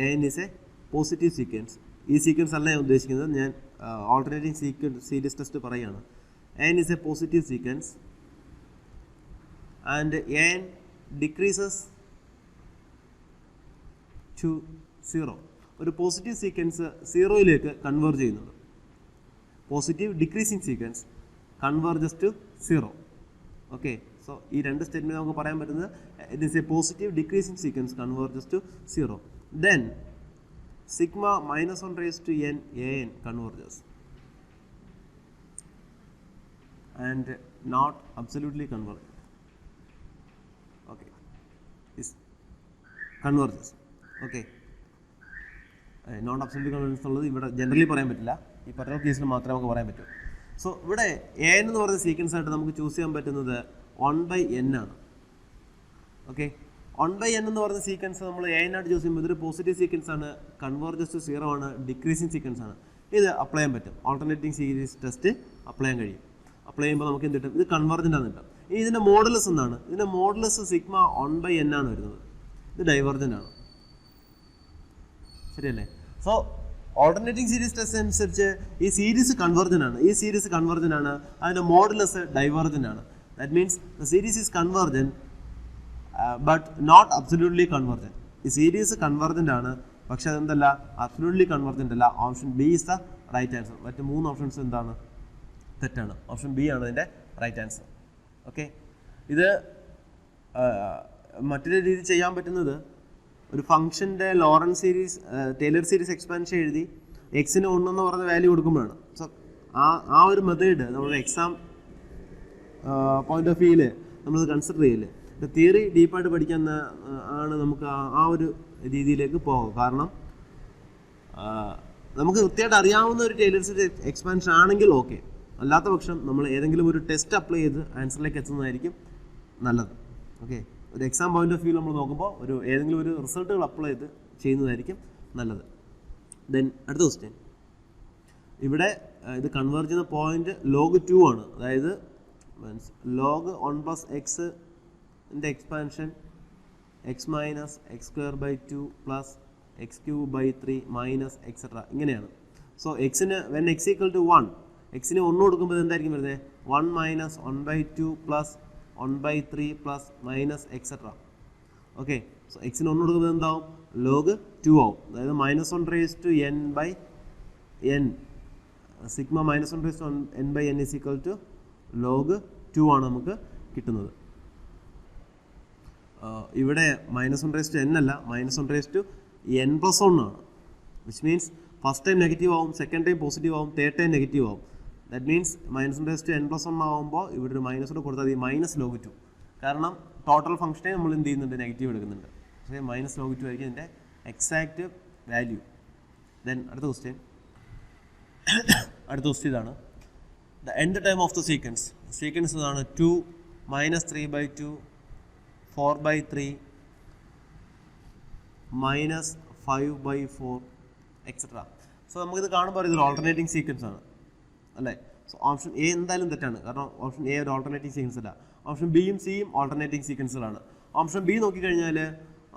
an is a positive sequence. ഈ സീക്വൻസ് അല്ല ഞാൻ ഉദ്ദേശിക്കുന്നത്, ഞാൻ ഓൾട്ടർനേറ്റിംഗ് സീരീസ് ടെസ്റ്റ് പറയുകയാണ്. an is a positive sequence and n decreases to 0. ഒരു പോസിറ്റീവ് സീക്വൻസ് 0യിലേക്ക് കൺവേർജ് ചെയ്യുന്നുണ്ട്. Positive decreasing sequence converges to 0. Okay, so ഈ രണ്ട് സ്റ്റേറ്റ്മെന്റ് നമുക്ക് പറയാൻ പറ്റുന്നത് it is a positive decreasing sequence converges to 0. Then sigma -1n an converges and not absolutely converges. Okay, is converges. Okay, not absolutely convergence എന്നുള്ളത് ഇവിടെ ജനറലി പറയാൻ പറ്റില്ല, ഈ പർട്ടിക്കുലർ കേസിൽ മാത്രമേ നമുക്ക് പറയാൻ പറ്റൂ. സോ ഇവിടെ an എന്ന് പറയുന്ന സീക്വൻസ് ആയിട്ട് നമുക്ക് ചൂസ് ചെയ്യാൻ പറ്റുന്നത് 1/n ആണ്. ഓക്കെ, 1/n എന്ന് പറയുന്ന സീക്വൻസ് നമ്മൾ an ആയിട്ട് ചൂസ് ചെയ്യുമ്പോൾ ഇതൊരു പോസിറ്റീവ് സീക്വൻസ് ആണ്, കൺവേർജസ് ടു 0 ആണ്, ഡിക്രീസിങ് സീക്വൻസ് ആണ്. ഇത് അപ്ലൈ ചെയ്യാൻ പറ്റും, ഓൾട്ടർനേറ്റിംഗ് സീരീസ് ടെസ്റ്റ് അപ്ലൈ ചെയ്യാൻ കഴിയും. അപ്ലൈ ചെയ്യുമ്പോൾ നമുക്ക് എന്ത് കിട്ടും, ഇത് കൺവർജൻ്റ് ആണ് കിട്ടും. ഇനി ഇതിൻ്റെ മോഡുലസ് എന്താണ്? ഇതിൻ്റെ മോഡുലസ് സിഗ്മ 1/n ആണ് വരുന്നത്. ഇത് ഡൈവർജൻ്റ് ആണ്, ശരിയല്ലേ? സോ ഓൾട്ടർനേറ്റിംഗ് സീരീസ് ടെസ്റ്റ് അനുസരിച്ച് ഈ സീരീസ് കൺവർജൻ്റ് ആണ്, അതിൻ്റെ മോഡുലസ് ഡൈവർജൻ്റ് ആണ്. That means the series is convergent but not absolutely convergent. ഈ സീരീസ് കൺവർജൻ്റ് ആണ്, പക്ഷെ അതെന്തല്ല, അബ്സല്യൂട്ട്ലി കൺവർജൻ്റ് അല്ല. Option B is the right answer. മറ്റ് 3 ഓപ്ഷൻസ് എന്താണ്, തെറ്റാണ്. ഓപ്ഷൻ ബി ആണ് അതിൻ്റെ റൈറ്റ് ആൻസർ. ഓക്കെ, ഇത് മറ്റൊരു രീതി ചെയ്യാൻ പറ്റുന്നത്, ഒരു ഫംഗ്ഷൻ്റെ Laurent series Taylor series expansion എഴുതി എക്സിന് 1 എന്ന് പറഞ്ഞ വാല്യൂ കൊടുക്കുമ്പോഴാണ്. സോ ആ ഒരു മെത്തേഡ് നമ്മുടെ എക്സാം പോയിന്റ് ഓഫ് വ്യൂവിൽ നമ്മൾ കൺസിഡർ ചെയ്യില്ലേ. തിയറി ഡീപ്പായിട്ട് പഠിക്കാൻ ആണ് നമുക്ക് ആ ഒരു രീതിയിലേക്ക് പോകും. കാരണം നമുക്ക് കൃത്യമായിട്ട് അറിയാവുന്ന ഒരു ടൈലർ സീരീസ് എക്സ്പാൻഷൻ ആണെങ്കിൽ ഓക്കെ, അല്ലാത്ത പക്ഷം നമ്മൾ ഏതെങ്കിലും ഒരു ടെസ്റ്റ് അപ്ലൈ ചെയ്ത് ആൻസറിലേക്ക് എത്തുന്നതായിരിക്കും നല്ലത്. ഓക്കെ, ഒരു എക്സാം പോയിന്റ് ഓഫ് വ്യൂ നമ്മൾ നോക്കുമ്പോൾ ഏതെങ്കിലും ഒരു റിസൾട്ടുകൾ അപ്ലൈ ചെയ്ത് ചെയ്യുന്നതായിരിക്കും നല്ലത്. ദെൻ അടുത്ത ക്വസ്റ്റ്യൻ, ഇവിടെ ഇത് കൺവേർജ് ചെയ്യുന്ന പോയിന്റ് log 2 ആണ്. അതായത് log 1 + x ൻ്റെ expansion x - x²/2 + x³/3 minus etcetera ഇങ്ങനെയാണ്. സോ എക്സിന് വെൻ x = 1, എക്സിന് 1 കൊടുക്കുമ്പോൾ എന്തായിരിക്കും വരുന്നത്, 1 - 1/2 + 1/3 + മൈനസ് എക്സെട്ര. ഓക്കെ, സോ എക്സിന് 1 കൊടുക്കുമ്പോൾ എന്താവും, log 2 ആവും. അതായത് -1n/n സിഗ്മ -1n/n = log 2 ആണ് നമുക്ക് കിട്ടുന്നത്. ഇവിടെ -1n അല്ല, -1n+1 ആണ്. Which means first time negative ആവും, സെക്കൻഡ് ടൈം പോസിറ്റീവ് ആവും, തേർഡ് ടൈം നെഗറ്റീവ് ആവും. ദാറ്റ് മീൻസ് -1n+1 ആകുമ്പോൾ ഇവിടെ ഒരു മൈനസ് കൂടെ കൊടുത്താൽ മതി -log 2. കാരണം ടോട്ടൽ ഫംഗ്ഷനെ നമ്മൾ എന്ത് ചെയ്യുന്നുണ്ട്, നെഗറ്റീവ് എടുക്കുന്നുണ്ട്. പക്ഷേ മൈനസ് ലോഗ് 2 ആയിരിക്കും ഇതിൻ്റെ എക്സാക്റ്റ് വാല്യൂ. ദെൻ അടുത്ത ക്വസ്റ്റ്യൻ ഇതാണ്. The end time of the sequence ഇതാണ് 2 - 3/2 4/3 -5/4 എക്സെട്ര. സോ നമുക്കിത് കാണുമ്പോൾ ഇതൊരു ഓൾട്ടർനേറ്റിംഗ് സീക്വൻസ് ആണ് അല്ലേ. സോ ഓപ്ഷൻ എ എന്തായാലും തെറ്റാണ്, കാരണം ഓപ്ഷൻ എ ഒരു ഓൾട്ടർനേറ്റിംഗ് സീക്വൻസ് അല്ല. ഓപ്ഷൻ ബിയും സിയും ഓൾട്ടർനേറ്റിംഗ് സീക്വൻസുകളാണ്. ഓപ്ഷൻ ബി നോക്കിക്കഴിഞ്ഞാൽ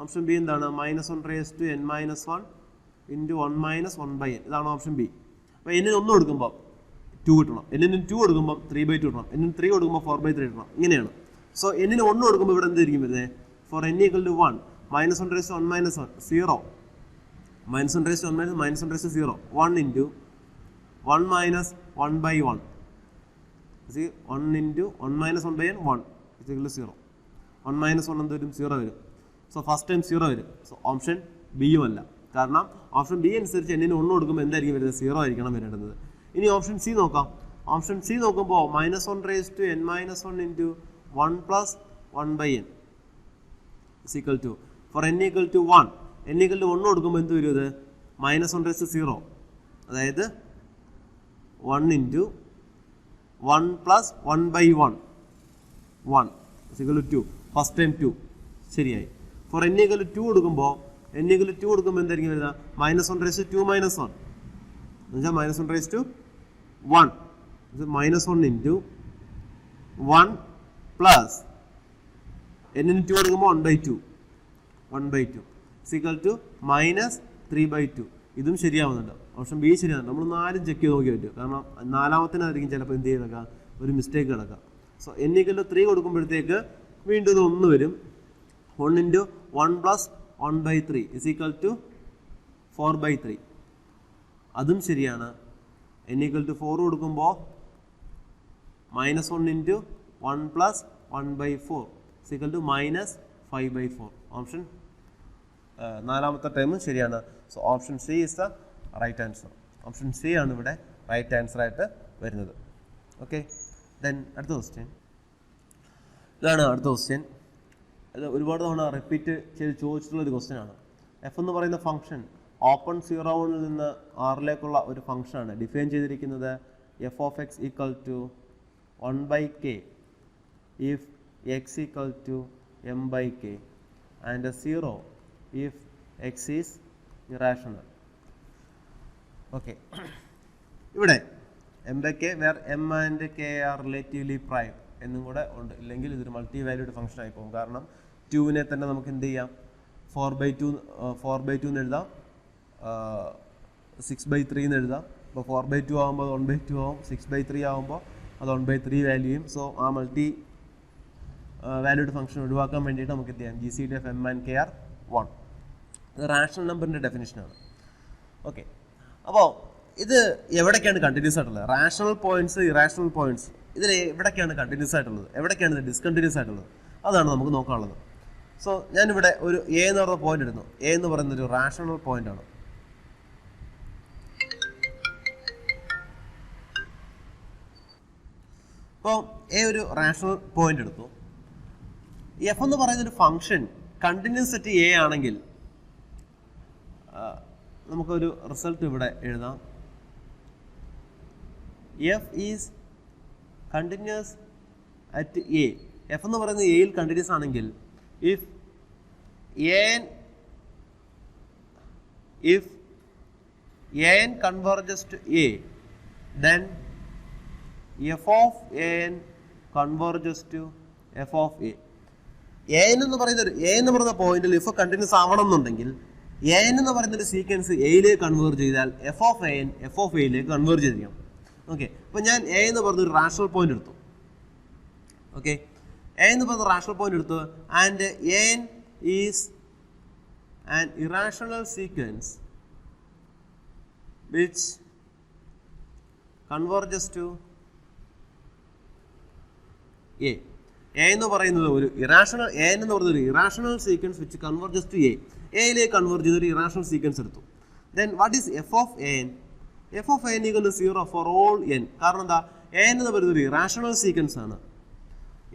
ഓപ്ഷൻ ബി എന്താണ്? -1n - 1 × 1 - 1/n. ഇതാണ് ഓപ്ഷൻ ബി. അപ്പോൾ എന്നിന് 1 കൊടുക്കുമ്പോൾ 2 കിട്ടണം, എന്നിന് 2 കൊടുക്കുമ്പോൾ 3/2 കിട്ടണം, എന്നിന് 3 കൊടുക്കുമ്പോൾ 4/3 കിട്ടണം. ഇങ്ങനെയാണ്. സോ എന്നിന് 1 കൊടുക്കുമ്പോൾ ഇവിടെ എന്തായിരിക്കും വരുന്നത്? Four n = 1 -1 × 1 - 1 0 -1 × 1 - 0 1 × 1 - 1/1 See 1 × 1 - 1/n 1 = 0. 1 - 1 എന്ത് വരും? 0 വരും. സോ ഫസ്റ്റ് ടൈം 0 വരും. സോ ഓപ്ഷൻ ബിയും അല്ല, കാരണം ഓപ്ഷൻ ബി അനുസരിച്ച് എന്നിന് 1 കൊടുക്കുമ്പോൾ എന്തായിരിക്കും വരുന്നത്? 0 ആയിരിക്കണം വരേണ്ടത്. ഇനി ഓപ്ഷൻ സി നോക്കാം. ഓപ്ഷൻ സി നോക്കുമ്പോൾ -1 × n - 1 × 1 + 1/n = four n = 1. n = 1 കൊടുക്കുമ്പോൾ എന്ത് വരും? ഇത് -1 × 0, അതായത് 1 × 1 + 1/1 1 = 2. ഫസ്റ്റ് ടൈം 2 ശരിയായി. ഫോർ n = 2 കൊടുക്കുമ്പോൾ എന്തായിരിക്കും വരുന്നത്? -1 × 2 - 1 എന്നുവെച്ചാൽ -1 × 1 -1 × 1 പ്ലസ് n 2 കൊടുക്കുമ്പോൾ 1/2 -3/2. ഇതും ശരിയാവുന്നുണ്ട്. Option B ശരിയാവുന്നുണ്ട്. നമ്മൾ 4 ചെക്ക് ചെയ്ത് നോക്കി പറ്റും, കാരണം 4-ാമത്തിനായിരിക്കും ചിലപ്പോൾ എന്ത് ചെയ്തേക്കാം, ഒരു മിസ്റ്റേക്ക് കിടക്കാം. സോ n = 3 കൊടുക്കുമ്പോഴത്തേക്ക് വീണ്ടും ഇത് 1 വരും. 1 × 1 + 1/3 = 4/3. അതും ശരിയാണ്. n = 4 കൊടുക്കുമ്പോൾ -1 × 1 + 1/4 = -5/4. ഓപ്ഷൻ 4-ാമത്തെ ടൈം ശരിയാണ്. So option C is the right answer. Option C ആണ് ഇവിടെ റൈറ്റ് ആൻസർ ആയിട്ട് വരുന്നത്. ഓക്കെ, ദെൻ അടുത്ത ക്വസ്റ്റ്യൻ ഇതാണ്. അടുത്ത ക്വസ്റ്റ്യൻ ഇത് ഒരുപാട് തവണ റിപ്പീറ്റ് ചെയ്ത് ചോദിച്ചിട്ടുള്ളൊരു ക്വസ്റ്റ്യൻ ആണ്. എഫ് എന്ന് പറയുന്ന ഫംഗ്ഷൻ ഓപ്പൺ 0 നിന്ന് ആറിലേക്കുള്ള ഒരു ഫംഗ്ഷനാണ്. ഡിഫൈൻ ചെയ്തിരിക്കുന്നത് f(x) = 1/k if x = m/k and 0 if x is irrational. Okay, ഇവിടെ m/k where m and k are relatively prime എന്നും കൂടെ ഉണ്ട്. ഇല്ലെങ്കിൽ ഇതൊരു മൾട്ടി വാല്യൂഡ് ഫംഗ്ഷൻ ആയി പോകും. കാരണം 2-നെ തന്നെ നമുക്ക് എന്ത് ചെയ്യാം? 4/2 എന്ന് എഴുതാം, 6/3 എന്ന് എഴുതാം. അപ്പോൾ 4/2 ആകുമ്പോൾ അത് 1/2 ആവും, 6/3 ആകുമ്പോൾ അത് 1/3 വാല്യൂയും. സോ ആ മൾട്ടി വാല്യൂഡ് ഫംഗ്ഷൻ ഒഴിവാക്കാൻ വേണ്ടിയിട്ട് നമുക്ക് എന്ത് ചെയ്യാം? GCD of m and k are 1. ഇത് റാഷണൽ നമ്പറിൻ്റെ ഡെഫിനിഷനാണ്. ഓക്കെ, അപ്പോൾ ഇത് എവിടേക്കാണ് കണ്ടിന്യൂസ് ആയിട്ടുള്ളത്? റാഷണൽ പോയിന്റ്സ്, ഇറാഷണൽ പോയിന്റ്സ്, ഇതിൽ എവിടേക്കാണ് കണ്ടിന്യൂസ് ആയിട്ടുള്ളത്, എവിടേക്കാണ് ഇത് ഡിസ്കണ്ടിന്യൂസ് ആയിട്ടുള്ളത്? അതാണ് നമുക്ക് നോക്കാനുള്ളത്. സോ ഞാനിവിടെ ഒരു എ എന്ന് പറയുന്ന പോയിന്റ് എടുക്കുന്നു. എ എന്ന് പറയുന്നൊരു റാഷണൽ പോയിന്റ് ആണ്. അപ്പോൾ എ ഒരു റാഷണൽ പോയിന്റ് എടുത്തു. എഫ് എന്ന് പറയുന്നൊരു ഫംഗ്ഷൻ കണ്ടിന്യൂസ് സെറ്റ് എ ആണെങ്കിൽ നമുക്കൊരു റിസൾട്ട് ഇവിടെ എഴുതാം. F is continuous at A. F എന്ന് പറയുന്നത് എയിൽ കണ്ടിന്യൂസ് ആണെങ്കിൽ if an converges to a, then f of an converges to f of a. an എന്ന് പറയുന്ന പോയിന്റിൽ if കണ്ടിന്യൂസ് ആവണം എന്നുണ്ടെങ്കിൽ an എന്ന് പറയുന്ന ഒരു സീക്വൻസ് എയിലേക്ക് കൺവേർജ് ചെയ്താൽ f of an f of a യിലേക്ക് കൺവേർജ് ചെയ്തിരിക്കണം. ഓക്കെ, അപ്പോൾ ഞാൻ a എന്ന് പറഞ്ഞൊരു റാഷണൽ പോയിന്റ് എടുത്തു. ഓക്കെ, a എന്ന് പറയുന്ന റാഷണൽ പോയിന്റ് എടുത്തു. And an is an irrational sequence which converges to a. എന്ന് പറയുന്നത് ഒരു irrational irrational sequence which converges to എയിലേക്ക് കൺവേർജ് ചെയ്തൊരു ഇറാഷണൽ സീക്വൻസ് എടുത്തു. Then what is f of an? F of an = 0 for all n. കാരണം എന്താ? an എന്ന് പറയുന്നത് ഒരു ഇറാഷണൽ സീക്വൻസ് ആണ്.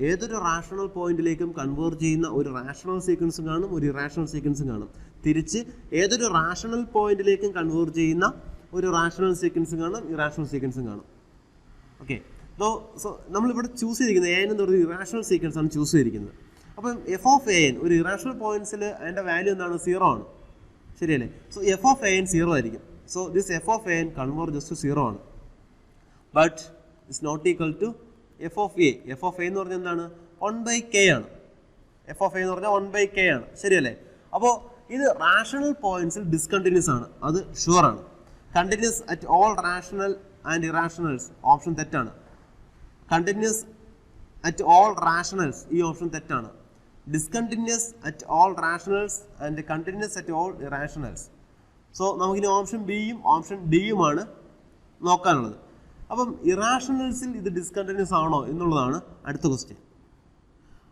ഏതൊരു റാഷണൽ പോയിന്റിലേക്കും കൺവേർജ് ചെയ്യുന്ന ഒരു റാഷണൽ സീക്വൻസും കാണും, ഒരു ഇറാഷണൽ സീക്വൻസും കാണും. തിരിച്ച് ഏതൊരു റാഷണൽ പോയിന്റിലേക്കും കൺവേർജ് ചെയ്യുന്ന ഒരു റാഷണൽ സീക്വൻസും കാണും, ഇറാഷണൽ സീക്വൻസും കാണും. ഓക്കെ, സോ നമ്മളിവിടെ ചൂസ് ചെയ്തിരിക്കുന്നത് എൻ എന്ന് പറയുന്നത് ഇറാഷണൽ സീക്വൻസ് ആണ് ചൂസ് ചെയ്തിരിക്കുന്നത്. അപ്പം എഫ് ഓഫ് എ എൻ ഒരു ഇറാഷണൽ പോയിന്റ്സിൽ അതിൻ്റെ വാല്യൂ എന്താണ്? 0 ആണ്. ശരിയല്ലേ? So f of a n 0 ആയിരിക്കും. So this f of a n converges to 0 ആണ്. But it's not equal to f of a. F of a എന്ന് പറഞ്ഞാൽ എന്താണ്? 1/k ആണ്. എഫ് ഓഫ് എ എന്ന് പറഞ്ഞാൽ 1/k ആണ്. ശരിയല്ലേ? അപ്പോൾ ഇത് റാഷണൽ പോയിന്റ്സിൽ ഡിസ്കണ്ടിന്യൂസ് ആണ്, അത് ഷുവർ ആണ്. Continuous at all rational and irrationals option തെറ്റാണ്. കണ്ടിന്യൂസ് അറ്റ് ഓൾ റാഷണൽസ് ഈ ഓപ്ഷൻ തെറ്റാണ്. Discontinuous at all rationals and continuous at all irrationals. So നമുക്കിനി ഓപ്ഷൻ ബിയും ഓപ്ഷൻ ഡിയുമാണ് നോക്കാനുള്ളത്. അപ്പം ഇറാഷണൽസിൽ ഇത് ഡിസ്കണ്ടിന്യൂസ് ആണോ എന്നുള്ളതാണ് അടുത്ത ക്വസ്റ്റ്യൻ.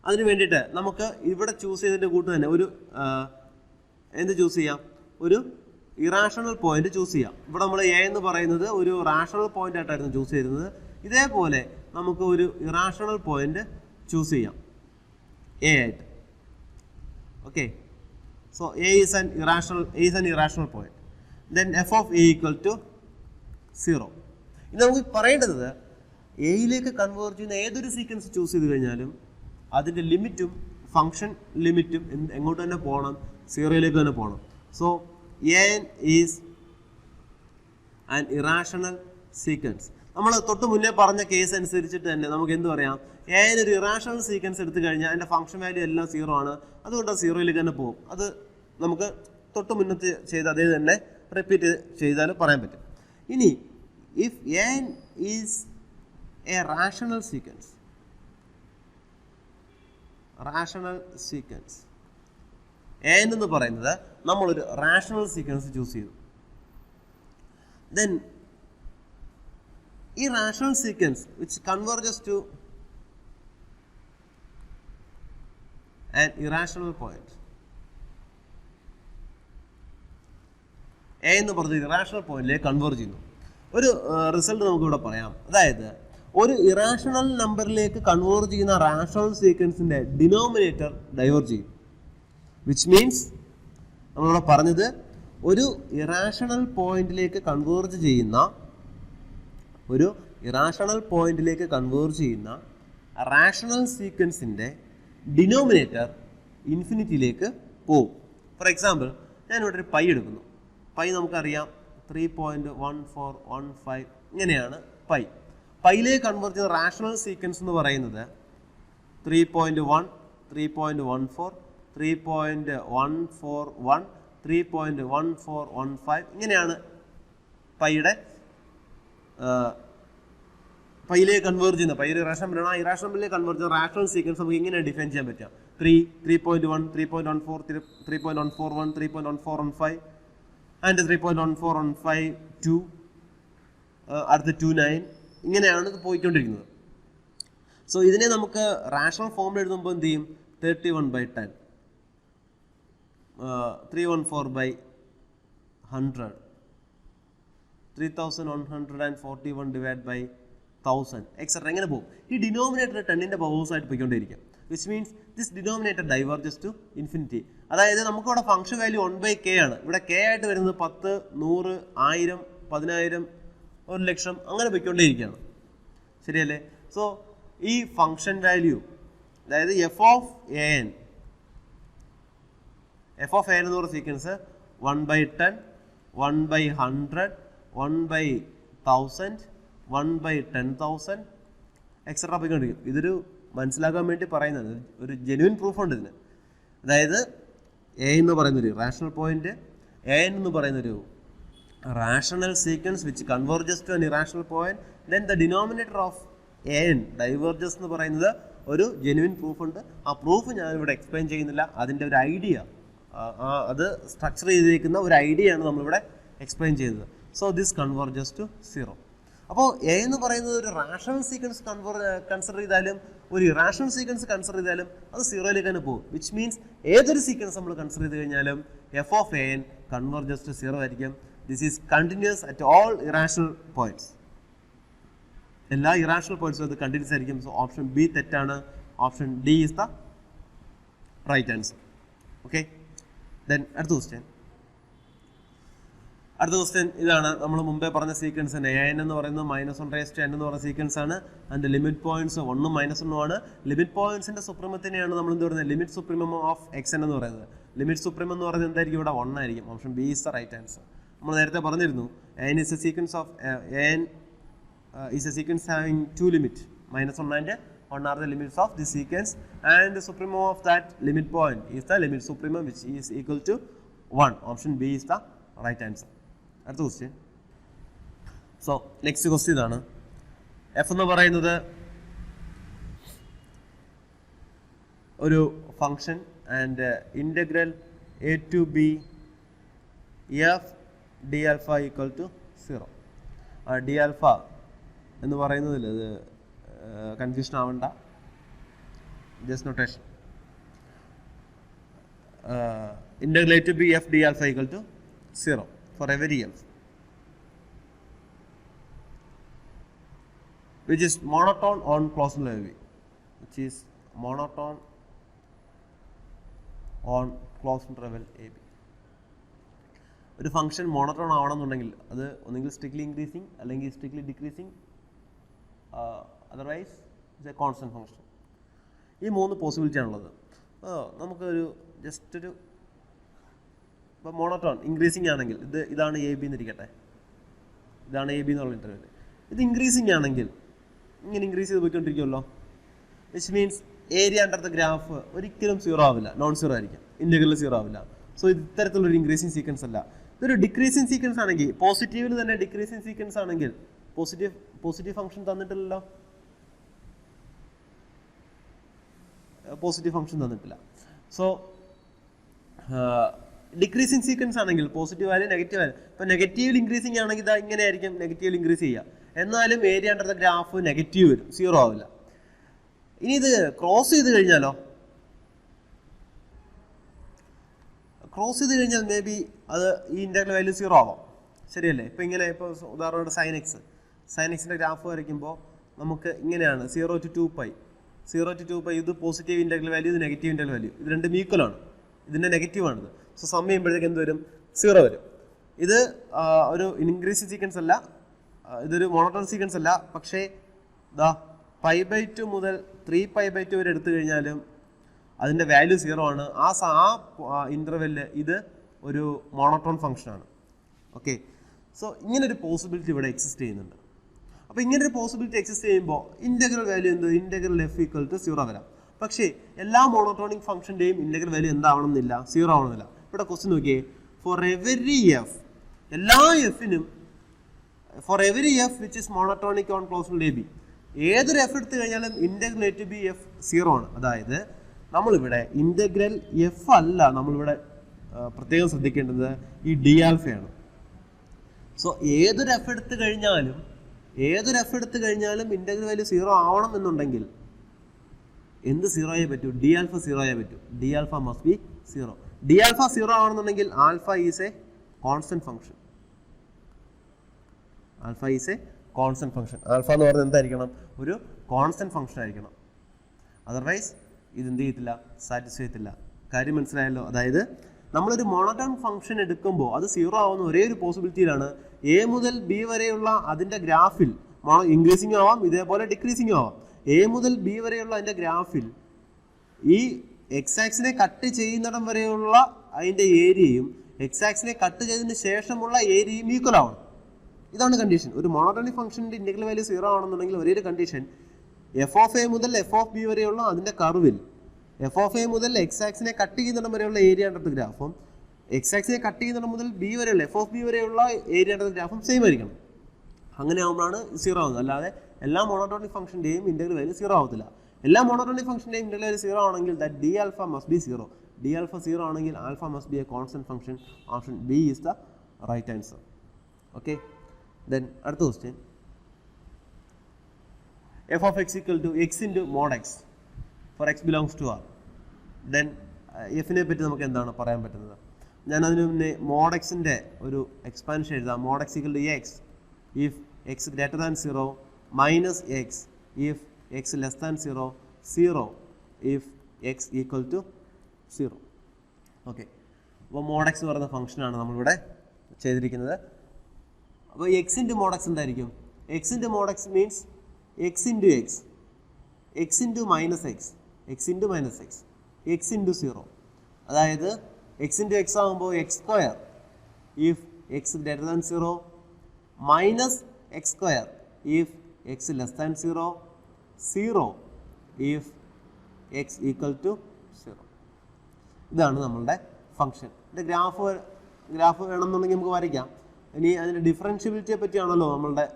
അതിന് വേണ്ടിയിട്ട് നമുക്ക് ഇവിടെ ചൂസ് ചെയ്തതിൻ്റെ കൂട്ട് തന്നെ ഒരു എന്ത് ചൂസ് ചെയ്യാം? ഒരു ഇറാഷണൽ പോയിന്റ് ചൂസ് ചെയ്യാം. ഇവിടെ നമ്മൾ എ എന്ന് പറയുന്നത് ഒരു റാഷണൽ പോയിന്റ് ആയിട്ടായിരുന്നു ചൂസ് ചെയ്തിരുന്നത്. ഇതേപോലെ നമുക്ക് ഒരു ഇറാഷണൽ പോയിന്റ് ചൂസ് ചെയ്യാം എ ആയിട്ട്. Okay, so a is an irrational point. Then f of a equal to 0. ഇനി നമുക്ക് പറയേണ്ടത് എയിലേക്ക് കൺവേർട്ട് ചെയ്യുന്ന ഏതൊരു സീക്വൻസ് ചൂസ് ചെയ്ത് കഴിഞ്ഞാലും അതിൻ്റെ ലിമിറ്റും ഫംഗ്ഷൻ ലിമിറ്റും എങ്ങോട്ട് തന്നെ പോകണം? 0യിലേക്ക് തന്നെ പോകണം. So N is an irrational sequence. നമ്മൾ തൊട്ട് മുന്നേ പറഞ്ഞ കേസ് അനുസരിച്ചിട്ട് തന്നെ നമുക്ക് എന്ത് പറയാം? എൻ ഒരു ഇറാഷണൽ സീക്വൻസ് എടുത്തു കഴിഞ്ഞാൽ അതിൻ്റെ ഫംഗ്ഷൻ വാല്യൂ എല്ലാം 0 ആണ്. അതുകൊണ്ട് 0യിലേക്ക് തന്നെ പോകും. അത് നമുക്ക് തൊട്ട് മുന്നത്തെ ചെയ്ത് അതേ തന്നെ റിപ്പീറ്റ് ചെയ്താൽ പറയാൻ പറ്റും. ഇനി if n is a rational sequence n എന്ന് പറയുന്നത് നമ്മളൊരു റാഷണൽ സീക്വൻസ് ചൂസ് ചെയ്തു. ദെൻ ഈ rational sequence which converges to an irrational point, a എന്ന് പറഞ്ഞ ഇറാഷണൽ പോയിന്റിലേക്ക് കൺവേർജ് ചെയ്യുന്നു. ഒരു റിസൾട്ട് നമുക്കിവിടെ പറയാം. അതായത് ഒരു ഇറാഷണൽ നമ്പറിലേക്ക് കൺവേർജ് ചെയ്യുന്ന റാഷണൽ സീക്വൻസിൻ്റെ ഡിനോമിനേറ്റർ ഡൈവേർജ് ചെയ്യും. വിച്ച് മീൻസ് നമ്മളിവിടെ പറഞ്ഞത് ഒരു ഇറാഷണൽ പോയിന്റിലേക്ക് കൺവേർജ് ചെയ്യുന്ന റാഷണൽ സീക്വൻസിൻ്റെ ഡിനോമിനേറ്റർ ഇൻഫിനിറ്റിയിലേക്ക് പോകും. ഫോർ എക്സാമ്പിൾ, ഞാനിവിടെ ഒരു പൈ എടുക്കുന്നു. പൈ നമുക്കറിയാം 3.1415 ഇങ്ങനെയാണ് പൈ. പൈയിലേക്ക് കൺവേർട്ട് ചെയ്യുന്ന റാഷണൽ സീക്വൻസ് എന്ന് പറയുന്നത് 3.1, 3.14, 3.141, 3.1415 ഇങ്ങനെയാണ് പൈയിലേക്ക് കൺവേർട്ട് ചെയ്യുന്നത്. പൈ ഒരു ഇറാഷണൽ നമ്പറാണ്. ആ ഇറാഷണൽ നമ്പറിലേക്ക് കൺവേർട്ട് ചെയ്യുന്ന റാഷണൽ സീക്വൻസ് നമുക്ക് ഇങ്ങനെ ഡിഫൈൻ ചെയ്യാൻ പറ്റും. 3.1, 3.14, 3.141, 3.1415 ആൻഡ് 3.1415 അടുത്ത 29 ഇങ്ങനെയാണ് ഇത് പോയിക്കൊണ്ടിരിക്കുന്നത്. സോ ഇതിനെ നമുക്ക് റാഷണൽ ഫോമിൽ എഴുതുമ്പോൾ എന്ത് ചെയ്യും? 31/10, 314/100, 3141 ഡിവൈഡ് ബൈ 1000 എക്സെട്ര എങ്ങനെ പോകും. ഈ ഡിനോമിനേറ്റർ 10ന്റെ പവേഴ്സ് ആയിട്ട് പോയിക്കൊണ്ടിരിക്കും. Which means this denominator diverges to infinity. അതായത് നമുക്കിവിടെ ഫംഗ്ഷൻ വാല്യൂ 1/k ആണ്. ഇവിടെ k ആയിട്ട് വരുന്നത് 10, 100, 1000, 10,000, 1,00,000 അങ്ങനെ പോയിക്കൊണ്ടേയിരിക്കുകയാണ്. ശരിയല്ലേ? സോ ഈ ഫംഗ്ഷൻ വാല്യൂ, അതായത് എഫ് ഓഫ് എ എൻ എന്ന് പറയുന്ന സീക്വൻസ് 1/10, 1/100, 1/1000, 1/10,000 എക്സെട്ര പോയിക്കൊണ്ടിരിക്കും. ഇതൊരു മനസ്സിലാക്കാൻ വേണ്ടി പറയുന്നത്, ഒരു ജെന്യുവൻ പ്രൂഫുണ്ട് ഇതിന്. അതായത് എ എന്ന് പറയുന്നൊരു റാഷണൽ പോയിന്റ്, എ എൻ എന്ന് പറയുന്നൊരു rational sequence which converges to an irrational point, then the denominator of a n diverges എന്ന് പറയുന്നത് ഒരു ജെന്യുവൻ പ്രൂഫുണ്ട്. ആ പ്രൂഫ് ഞാനിവിടെ എക്സ്പ്ലെയിൻ ചെയ്യുന്നില്ല. അതിൻ്റെ ഒരു ഐഡിയ, അത് സ്ട്രക്ചർ ചെയ്തിരിക്കുന്ന ഒരു ഐഡിയ ആണ് നമ്മളിവിടെ എക്സ്പ്ലെയിൻ ചെയ്യുന്നത്. So this converges to 0. അപ്പോൾ എ എന്ന് പറയുന്നത് ഒരു റാഷണൽ സീക്വൻസ് കൺസിഡർ ചെയ്താലും ഒരു ഇറാഷണൽ സീക്വൻസ് കൺസിഡർ ചെയ്താലും അത് 0യിലേക്ക് തന്നെ പോകും. വിച്ച് മീൻസ് ഏതൊരു സീക്വൻസ് നമ്മൾ കൺസിഡർ ചെയ്ത് കഴിഞ്ഞാലും f of a n converges to 0 ആയിരിക്കും. This is continuous at all irrational points. എല്ലാ ഇറാഷണൽ പോയിന്റ്സും അത് കണ്ടിന്യൂസ് ആയിരിക്കും. സോ ഓപ്ഷൻ ബി തെറ്റാണ്. Option D is the right answer. Okay. Then അടുത്ത question. അടുത്ത ക്വസ്റ്റ്യൻ ഇതാണ്. നമ്മൾ മുമ്പേ പറഞ്ഞ സീക്വൻസ് തന്നെ. an എന്ന് പറയുന്നത് -1n എന്ന് പറഞ്ഞ സീക്വൻസ് ആണ്. അതിൻ്റെ ലിമിറ്റ് പോയിന്റ്സ് 1 -1 ആണ്. ലിമിറ്റ് പോയിന്റ്സിന്റെ സുപ്രീമത്തിനെയാണ് നമ്മൾ എന്ത് പറയുന്നത്, ലിമിറ്റ് സുപ്രീമം ഓഫ് xn എന്ന് പറയുന്നത്. ലിമിറ്റ് സുപ്രീമം എന്ന് പറയുന്നത് എന്തായിരിക്കും, ഇവിടെ 1 ആയിരിക്കും. Option B is the right answer. നമ്മൾ നേരത്തെ പറഞ്ഞിരുന്നു an is a sequence of an is a sequence having two limits, -1 and 1 are the limits of this sequence, and the supremum of that limit point is the limit supremum which is equal to 1. Option B is the right answer. അടുത്ത ക്വസ്റ്റ്യൻ. സോ നെക്സ്റ്റ് ക്വസ്റ്റ്യൻ ഇതാണ്. എഫ് എന്ന് പറയുന്നത് ഒരു function and integral a to b f d alpha equal to 0. d alpha എന്ന് പറയുന്നതിൽ അത് കൺഫ്യൂഷൻ ആവണ്ട, just notation. Integral a to b f d alpha equal to 0 for every f, which is monotone on closed interval AB, which is monotone on closed interval AB. ഒരു ഫംഗ്ഷൻ മോണോട്ടോൺ ആവണമെന്നുണ്ടെങ്കിൽ അത് ഒന്നെങ്കിൽ സ്ട്രിക്ട്ലി ഇൻക്രീസിങ് അല്ലെങ്കിൽ strictly decreasing, otherwise it's A constant function. ഈ 3 പോസിബിലിറ്റി ആണുള്ളത്. നമുക്കൊരു ജസ്റ്റ് ഒരു ഇപ്പോൾ മോണോട്ടോൺ ഇൻക്രീസിങ് ആണെങ്കിൽ ഇതാണ് എ ബി എന്നിരിക്കട്ടെ, ഇതാണ് എ ബി എന്നുള്ള ഇൻ്റർവെൽ. ഇത് ഇൻക്രീസിങ് ആണെങ്കിൽ ഇങ്ങനെ ഇൻക്രീസ് ചെയ്ത് പോയിക്കൊണ്ടിരിക്കുമല്ലോ, which means area under the graph ഒരിക്കലും 0 ആവില്ല, നോൺ 0 ആയിരിക്കും, ഇൻ്റഗ്രൽ 0 ആവില്ല. സോ ഇത് ഇത്തരത്തിലൊരു ഇൻക്രീസിങ് സീക്വൻസ് അല്ല. ഇതൊരു ഡിക്രീസിങ് സീക്വൻസ് ആണെങ്കിൽ, പോസിറ്റീവിൽ തന്നെ ഡിക്രീസിങ് സീക്വൻസ് ആണെങ്കിൽ പോസിറ്റീവ് ഫംഗ്ഷൻ തന്നിട്ടില്ലല്ലോ, പോസിറ്റീവ് ഫംഗ്ഷൻ തന്നിട്ടില്ല. സോ ഡിക്രീസിങ് സീക്വൻസ് ആണെങ്കിൽ പോസിറ്റീവ് വാല്യൂ നെഗറ്റീവ് വാല്യൂ, ഇപ്പോൾ നെഗറ്റീവിൽ ഇൻക്രീസിങ് ആണെങ്കിൽ ഇതാ ഇങ്ങനെ ആയിരിക്കും, നെഗറ്റീവിൽ ഇൻക്രീസ് ചെയ്യുക, എന്നാലും area under the graph negative വരും, 0 ആവില്ല. ഇനി ഇത് ക്രോസ് ചെയ്ത് കഴിഞ്ഞാലോ, ക്രോസ് ചെയ്ത് കഴിഞ്ഞാൽ മേ ബി അത് ഈ ഇൻ്റഗ്രൽ വാല്യൂ 0 ആവാം, ശരിയല്ലേ? ഇപ്പോൾ ഇങ്ങനെ, ഇപ്പോൾ ഉദാഹരണമായിട്ട് സൈൻ എക്സിൻ്റെ ഗ്രാഫ് വരയ്ക്കുമ്പോൾ നമുക്ക് ഇങ്ങനെയാണ് 0 to 2π, 0 to 2π. ഇത് പോസിറ്റീവ് ഇൻ്റഗ്രൽ വാല്യൂ, ഇത് നെഗറ്റീവ് ഇൻ്റഗ്രൽ വാല്യൂ, ഇത് രണ്ടും ഈക്വലാണ്, ഇതിൻ്റെ നെഗറ്റീവാണിത്. സോ സം ചെയ്യുമ്പോഴത്തേക്ക് എന്ത് വരും, 0 വരും. ഇത് ഒരു ഇൻക്രീസിങ് സീക്വൻസ് അല്ല, ഇതൊരു മോണോട്ടോൺ സീക്വൻസ് അല്ല. പക്ഷേ ദാ π/2 മുതൽ 3π/2 വരെ എടുത്തു കഴിഞ്ഞാലും അതിൻ്റെ വാല്യൂ 0 ആണ്. ആ ഇൻ്റർവെല്ലിൽ ഇത് ഒരു മോണോട്ടോൺ ഫംഗ്ഷനാണ്. ഓക്കെ, സോ ഇങ്ങനൊരു പോസിബിലിറ്റി ഇവിടെ എക്സിസ്റ്റ് ചെയ്യുന്നുണ്ട്. അപ്പോൾ ഇങ്ങനൊരു പോസിബിലിറ്റി എക്സിസ്റ്റ് ചെയ്യുമ്പോൾ ഇൻ്റഗ്രൽ വാല്യൂ എന്ത്, ഇൻ്റഗ്രൽ f equal to 0 വരാം. പക്ഷേ എല്ലാ മോണോട്ടോണിക് ഫംഗ്ഷൻ്റെയും ഇൻ്റഗ്രൽ വാല്യൂ എന്താവണമെന്നില്ല, 0 ആവണമെന്നില്ല. ഇവിടെ ക്വസ്റ്റ്യൻ നോക്കിയേ, ഫോർ എവരി എഫ്, എല്ലാ എഫിനും, for every f which is monotonic on closed a b, ഏതൊരു എഫ് എടുത്തു കഴിഞ്ഞാലും integral a to b f 0 ആണ്. അതായത് നമ്മളിവിടെ ഇൻ്റഗ്രൽ എഫ് അല്ല, നമ്മളിവിടെ പ്രത്യേകം ശ്രദ്ധിക്കേണ്ടത് ഈ ഡി ആൽഫയാണ്. സോ ഏതൊരു എഫ് എടുത്തു കഴിഞ്ഞാലും ഇൻ്റഗ്രൽ വാല്യൂ 0 ആവണം എന്നുണ്ടെങ്കിൽ എന്ത് 0 ആയേ പറ്റൂ, ഡി ആൽഫ 0 ആയേ പറ്റൂ. D alpha must be 0. D alpha 0 ആവണമെന്നുണ്ടെങ്കിൽ alpha is a constant function. Alpha is a constant function. Alpha എന്ന് പറയുന്നത് എന്തായിരിക്കണം, ഒരു കോൺസ്റ്റന്റ് ഫംഗ്ഷൻ ആയിരിക്കണം. അതർവൈസ് ഇതെന്ത് ചെയ്യത്തില്ല, സാറ്റിസ്ഫൈ ചെയ്യത്തില്ല. കാര്യം മനസ്സിലായല്ലോ? അതായത് നമ്മളൊരു മോണോട്ടോൺ ഫംഗ്ഷൻ എടുക്കുമ്പോൾ അത് 0 ആവുന്ന ഒരേ ഒരു പോസിബിലിറ്റിയിലാണ്. എ മുതൽ ബി വരെയുള്ള അതിൻ്റെ ഗ്രാഫിൽ ഇൻക്രീസിങ് ആവാം, ഇതേപോലെ ഡിക്രീസിങ് ആവാം. എ മുതൽ ബി വരെയുള്ള അതിൻ്റെ ഗ്രാഫിൽ ഈ എക്സ് ആക്സിനെ കട്ട് ചെയ്യുന്നിടം വരെയുള്ള അതിൻ്റെ ഏരിയയും എക്സ് ആക്സിനെ കട്ട് ചെയ്തതിന് ശേഷമുള്ള ഏരിയയും ഈക്വൽ ആവണം. ഇതാണ് കണ്ടീഷൻ. ഒരു മോണോട്ടോണിക് ഫംഗ്ഷൻ്റെ ഇൻ്റഗ്രൽ വാല്യൂ 0 ആണെന്നുണ്ടെങ്കിൽ ഒരേ ഒരു കണ്ടീഷൻ, എഫ് ഓഫ് എ മുതൽ എഫ് ഓഫ് ബി വരെയുള്ള അതിൻ്റെ കർവിൽ എഫ് ഓഫ് എ മുതൽ എക്സ് ആക്സിനെ കട്ട് ചെയ്യുന്നിടം വരെയുള്ള ഏരിയ അണ്ടർ ദ ഗ്രാഫും എക്സ് ആക്സിനെ കട്ട് ചെയ്യുന്നിടം മുതൽ ബി വരെയുള്ള എഫ് ഓഫ് ബി വരെയുള്ള ഏരിയ അണ്ടർ ദ ഗ്രാഫും സെയിം ആയിരിക്കണം. അങ്ങനെ ആകുമ്പോഴാണ് 0 ആവുന്നത്. അല്ലാതെ എല്ലാ മോണോട്ടോണിക് ഫംഗ്ഷൻ്റെയും ഇൻ്റഗ്രൽ വാല്യൂ 0 ആവത്തില്ല. എല്ലാ മോണോട്ടോണിക് ഫംഗ്ഷൻ്റെയും ഇൻ്റഗ്രൽ വാല്യൂ 0 ആണെങ്കിൽ that d alpha must be 0. D alpha 0 ആണെങ്കിൽ alpha must be a constant function. Option B is the right answer. Okay, then അടുത്ത question, f of x equal to x into mod x for x belongs to R. Then എഫിനെ പറ്റി നമുക്ക് എന്താണ് പറയാൻ പറ്റുന്നത്? ഞാൻ അതിന് മുന്നേ മോഡ് എക്സിൻ്റെ ഒരു എക്സ്പാൻഷൻ എഴുതാം. Mod x equal to x if x greater than 0 minus x if x less than 0 0 if x equal to 0. Okay, അപ്പോൾ mod x എന്ന് പറയുന്ന ഫംഗ്ഷനാണ് നമ്മളിവിടെ ചെയ്തിരിക്കുന്നത്. അപ്പോൾ എക്സ് ഇൻറ്റു mod x എന്തായിരിക്കും? X into mod x means x into x, x into minus x, x into minus x, x into 0. അതായത് എക്സ് ഇൻറ്റു എക്സ് ആകുമ്പോൾ x square if x greater than 0 minus x square if x less than 0, 0 if x equal to 0. ഇതാണ് നമ്മളുടെ ഫംഗ്ഷൻ. ഇതിൻ്റെ ഗ്രാഫ് വേണമെന്നുണ്ടെങ്കിൽ നമുക്ക് വരയ്ക്കാം. ഇനി അതിൻ്റെ ഡിഫറൻഷ്യബിലിറ്റിയെ പറ്റിയാണല്ലോ നമ്മളുടെ